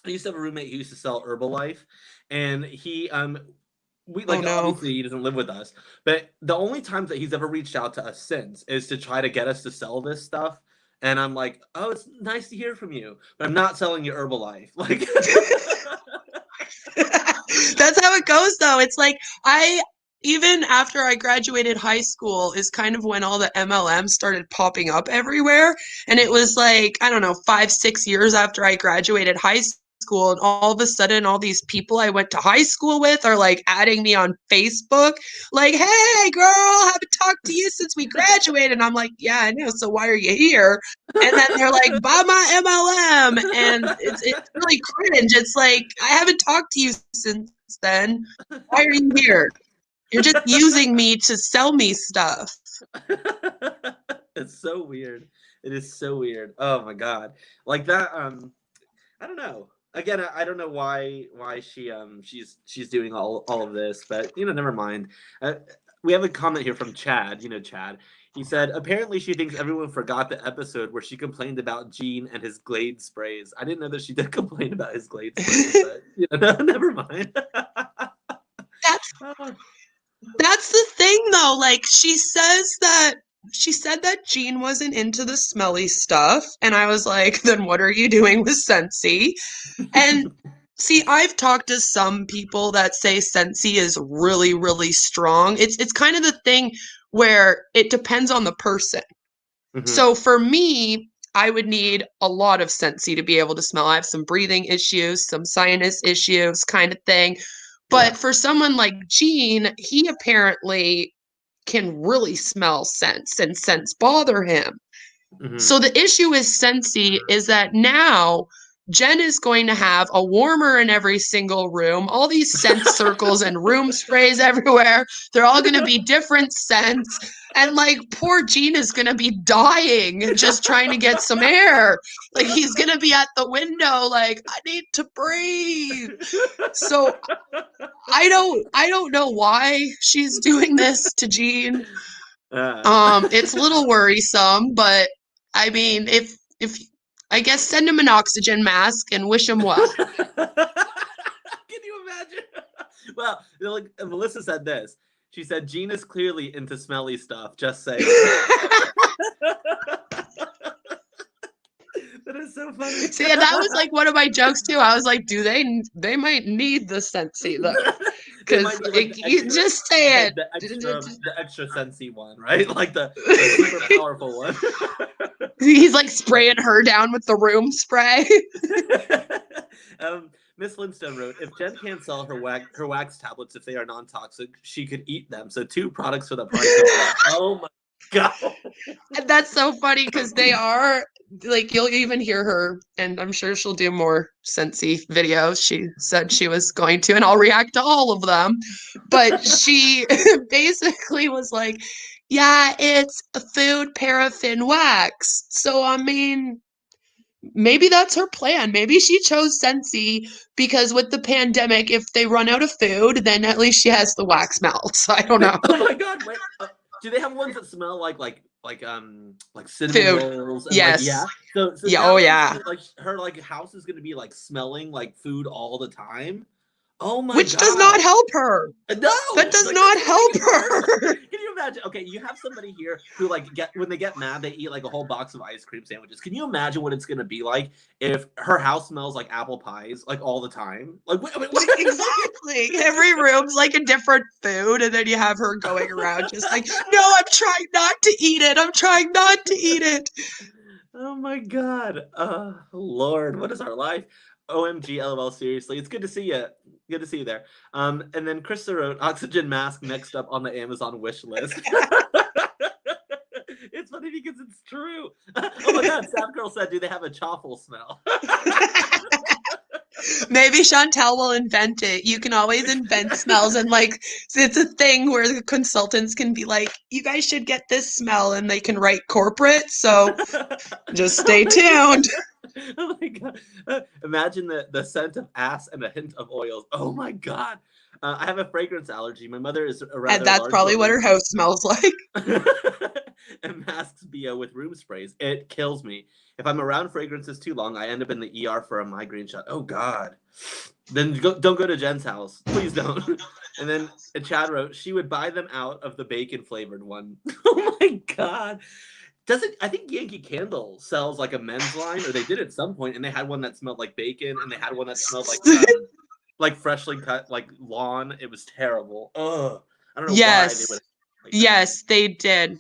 I used to have a roommate who used to sell Herbalife, and we Oh like no. obviously he doesn't live with us, but the only times that he's ever reached out to us since is to try to get us to sell this stuff. And I'm like, oh, it's nice to hear from you, but I'm not selling you Herbalife. Like, That's how it goes though. It's like I even after I graduated high school is kind of when all the MLMs started popping up everywhere. And it was like, I don't know, 5, 6 years after I graduated high school, and all of a sudden all these people I went to high school with are like adding me on Facebook, like, hey girl, haven't talked to you since we graduated. And I'm like, yeah, I know. So why are you here? And then they're like, buy my MLM. And it's really cringe. It's like, I haven't talked to you since then. Why are you here? You're just using me to sell me stuff. it's so weird. It is so weird. Oh my god, like that. I don't know. Again, I don't know why she's doing all of this, but never mind. We have a comment here from Chad. Chad. He said apparently she thinks everyone forgot the episode where she complained about Gene and his Glade sprays. I didn't know that she did complain about his Glade sprays, but never mind. That's That's the thing though. Like she said that Jean wasn't into the smelly stuff, and I was like, then what are you doing with Scentsy? And see, I've talked to some people that say Scentsy is really, really strong. It's kind of the thing where it depends on the person. Mhm. So for me, I would need a lot of Scentsy to be able to smell. I have some breathing issues, some sinus issues, kind of thing. Yeah. But for someone like Gene, he apparently can really smell scents and scents bother him. Mhm. So the issue with Scentsy is that now Jen is going to have a warmer in every single room, all these scent circles and room sprays everywhere. They're all going to be different scents. And like poor Gene is going to be dying just trying to get some air. Like he's going to be at the window like I need to breathe. So I don't know why she's doing this to Gene. Uh. It's a little worrisome, but I mean, if I guess send him an oxygen mask and wish him well. Can you imagine? Well, like Melissa said this. She said Gene is clearly into smelly stuff. Just saying. That is so funny. See, and that was like one of my jokes too. I was like, do they might need the Scentsy though, It because might be like the you extra, just say it. the extra sensey one, right? Like the super powerful one. He's like spraying her down with the room spray. um, Miss Lindstone wrote, if Jen can't sell her wax tablets if they are non-toxic, she could eat them. So 2 products for the price of one. Oh my god. And that's so funny because they are like you'll even hear her, and I'm sure she'll do more Scentsy videos. She said she was going to, and I'll react to all of them. But she basically was like, "Yeah, it's a food paraffin wax." So I mean, maybe that's her plan. Maybe she chose Scentsy because with the pandemic, if they run out of food, then at least she has the wax melts. I don't know. Oh my god, wait. Do they have ones that smell like cinnamon Food. rolls and Yes. yeah? So Yeah, now oh she's yeah. like her like house is gonna be like smelling like food all the time. Oh my Which god. does not help her. No, That does like, not that's help making it worse. her. Can you imagine? Okay, you have somebody here who like when they get mad, they eat like a whole box of ice cream sandwiches. Can you imagine what it's gonna be like if her house smells like apple pies like all the time? Like what Exactly. Every room's like a different food, and then you have her going around just like, no, I'm trying not to eat it. I'm trying not to eat it. Oh my god. Lord, what is our life? OMG, LOL, seriously. It's good to see you. Good to see you there. And then Krista wrote oxygen mask next up on the Amazon wish list. It's funny because it's true. Oh my god, Sap Girl said, do they have a chaffle smell? Maybe Chantel will invent it. You can always invent smells, and like it's a thing where the consultants can be like, you guys should get this smell, and they can write corporate. So just stay tuned. Oh my god. Imagine the scent of ass and a hint of oils. Oh my god. I have a fragrance allergy. My mother is a rather And that's large probably what woman her house smells like. and masks BO with room sprays. It kills me. If I'm around fragrances too long, I end up in the ER for a migraine shot. Oh god. Then don't go to Jen's house. Please don't. And then Chad wrote, she would buy them out of the bacon flavored one. Oh my god. I think Yankee Candle sells like a men's line, or they did at some point, and they had one that smelled like bacon, and they had one that smelled like freshly cut like lawn. It was terrible. Ugh. I don't know why they would. Like Yes, they did.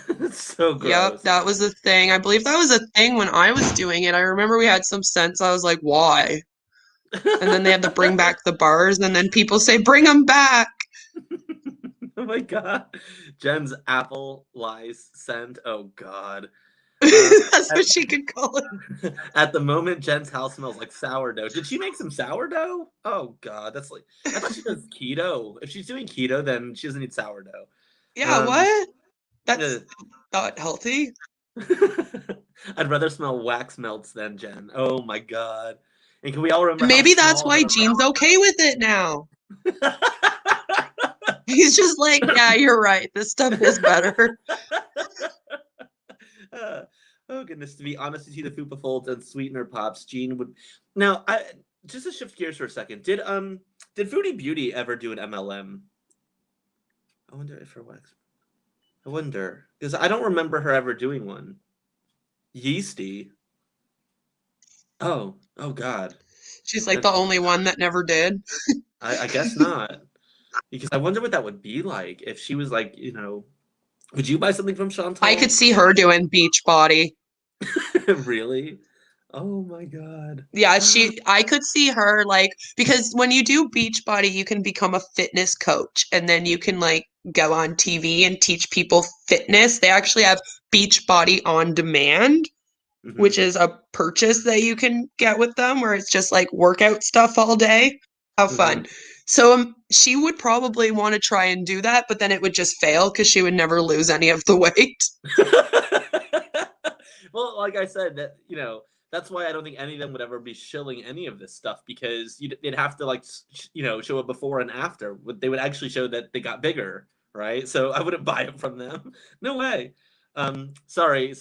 It's so gross. Yep, that was a thing. I believe that was a thing when I was doing it. I remember we had some scents. I was like, why? And then they had to bring back the bars, and then people say, bring them back. Oh my god. Jen's apple lice scent. Oh god. That's what she could call it. At the moment, Jen's house smells like sourdough. Did she make some sourdough? Oh god, that's like I thought she does keto. If she's doing keto, then she doesn't need sourdough. Yeah, what? That's not healthy. I'd rather smell wax melts than Jen. Oh my god. And can we all remember? Maybe that's why Gene's okay with it now. He's just like, yeah, you're right. This stuff is better. Oh goodness, to be honest with you, the Fupa Folds and Sweetener Pops, Gene would now I just to shift gears for a second, did Foodie Beauty ever do an MLM? I wonder if her wax. I wonder. Because I don't remember her ever doing one. Yeasty. Oh god. She's like the only one that never did. I guess not. Because I wonder what that would be like if she was like, would you buy something from Chantal? I could see her doing Beachbody. Really? Oh my god. Yeah, I could see her like, because when you do Beachbody, you can become a fitness coach, and then you can like go on TV and teach people fitness. They actually have Beachbody on demand, which is a purchase that you can get with them where it's just like workout stuff all day. How fun. So she would probably want to try and do that, but then it would just fail because she would never lose any of the weight. Well, like I said, that that's why I don't think any of them would ever be shilling any of this stuff, because they'd have to like show a before and after. They would actually show that they got bigger, right? So I wouldn't buy it from them. No way. Sorry.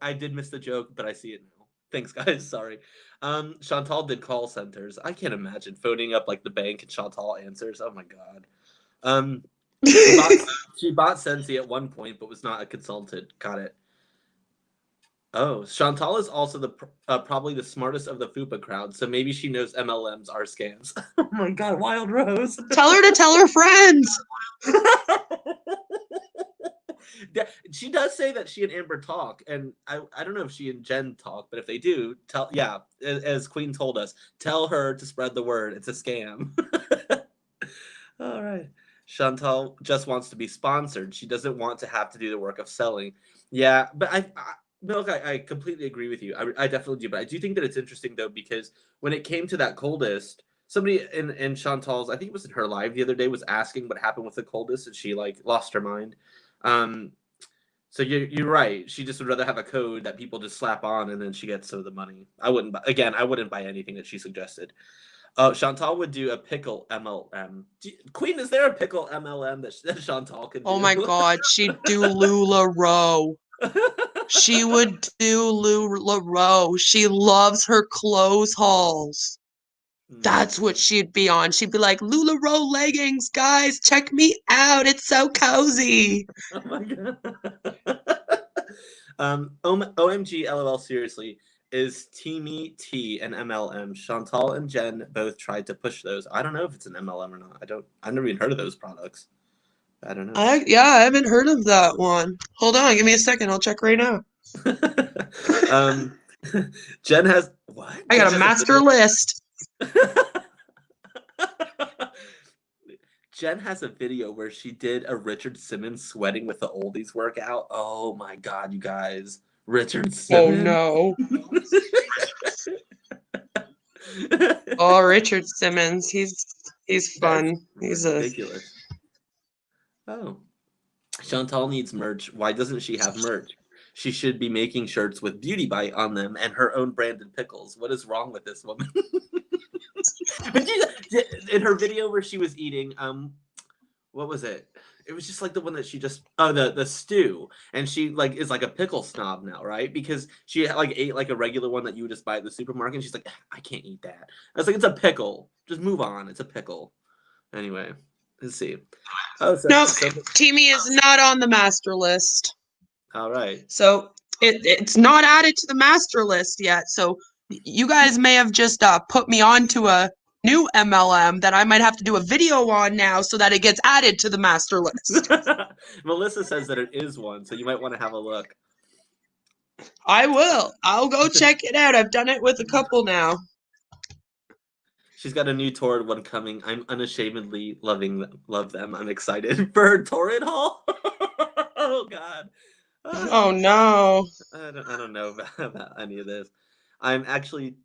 I did miss the joke, but I see it now. Thanks, guys. Sorry. Chantal did call centers. I can't imagine phoning up like the bank and Chantal answers. Oh my god. She bought Scentsy at one point, but was not a consultant. Got it. Oh, Chantal is also probably the smartest of the FUPA crowd, so maybe she knows MLMs are scams. Oh my god, Wild Rose. Tell her to tell her friends. She does say that she and Amber talk, and I don't know if she and Jen talk, but if they do, as Queen told us, tell her to spread the word. It's a scam. All right. Chantal just wants to be sponsored. She doesn't want to have to do the work of selling. Yeah, but Milk, I completely agree with you. I definitely do. But I do think that it's interesting, though, because when it came to that coldest, somebody in Chantal's, I think it was in her live the other day, was asking what happened with the coldest, and she, like, lost her mind. Um, so you're right. She just would rather have a code that people just slap on, and then she gets some of the money. I wouldn't buy anything that she suggested. Oh, Chantal would do a pickle MLM. Queen, is there a pickle MLM that Chantal could Oh do? my God, she'd do LuLaRoe. She would do LuLaRoe. She loves her clothes hauls. That's what she'd be on. She'd be like, LuLaRoe leggings, guys, check me out. It's so cozy. Oh my god. OMG, LOL, seriously. Is Teamy T and MLM? Chantal and Jen both tried to push those. I don't know if it's an MLM or not. I've never even heard of those products. I don't know. I haven't heard of that one. Hold on, give me a second. I'll check right now. Jen has what? I got a master list. Jen has a video where she did a Richard Simmons sweating with the oldies workout. Oh my god, you guys. Richard Simmons. Oh no. Oh, Richard Simmons. He's fun. He's ridiculous. Oh. Chantal needs merch. Why doesn't she have merch? She should be making shirts with Beauty Bite on them and her own branded pickles. What is wrong with this woman? In her video where she was eating, what was it? It was just like the one that she just the stew, and she like is like a pickle snob now, right? Because she like ate like a regular one that you would just buy at the supermarket, and she's like, I can't eat that. I was like, it's a pickle. Just move on. It's a pickle. Anyway, let's see. no, Teamy is not on the master list. All right. So it's not added to the master list yet. So you guys may have just put me onto a new MLM that I might have to do a video on now so that it gets added to the master list. Melissa says that it is one, so you might want to have a look. I will. I'll go check it out. I've done it with a couple now. She's got a new Torrid one coming. I'm unashamedly love them. I'm excited for her Torrid haul. Oh god. Oh no. I don't know about any of this. I'm actually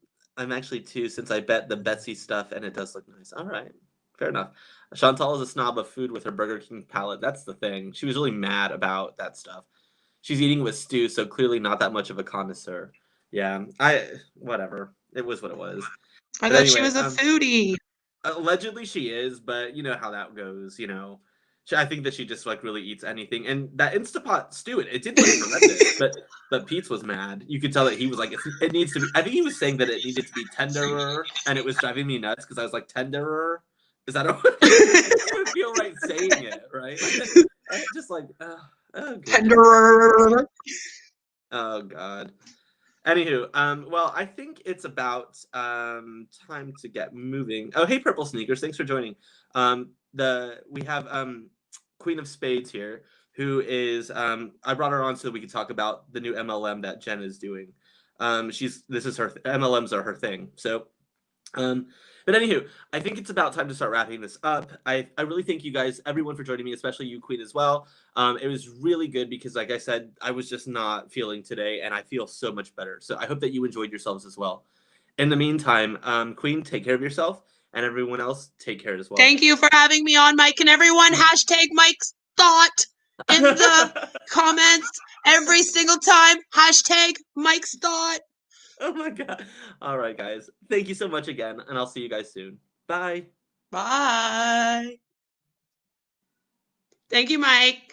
too, since I bet the Betsy stuff and it does look nice. All right. Fair enough. Chantal is a snob of food with her Burger King palate. That's the thing. She was really mad about that stuff. She's eating with stew, so clearly not that much of a connoisseur. Yeah. Whatever. It was what it was. I thought she was a foodie. Allegedly she is, but you know how that goes, you know. I think that she just like really eats anything. And that Instapot stew, it did look horrendous, but Pete's was mad. You could tell that he was like, it needs to be. I think he was saying that it needed to be tenderer, and it was driving me nuts because I was like, tenderer? Is that a I would feel right saying it, right? Just like, tenderer. Oh god. Anywho, well, I think it's about time to get moving. Oh, hey, Purple Sneakers, thanks for joining. We have Queen of Spades here, who is I brought her on so we could talk about the new MLM that Jen is doing. This is her MLMs are her thing. So, but anywho, I think it's about time to start wrapping this up. I really thank you guys, everyone, for joining me, especially you, Queen, as well. It was really good because, like I said, I was just not feeling today, and I feel so much better. So I hope that you enjoyed yourselves as well. In the meantime, Queen, take care of yourself, and everyone else, take care as well. Thank you for having me on, Mike. And everyone, hashtag Mike's thought in the comments every single time. Hashtag Mike's thought. Oh my god. All right, guys. Thank you so much again, and I'll see you guys soon. Bye. Bye. Thank you, Mike.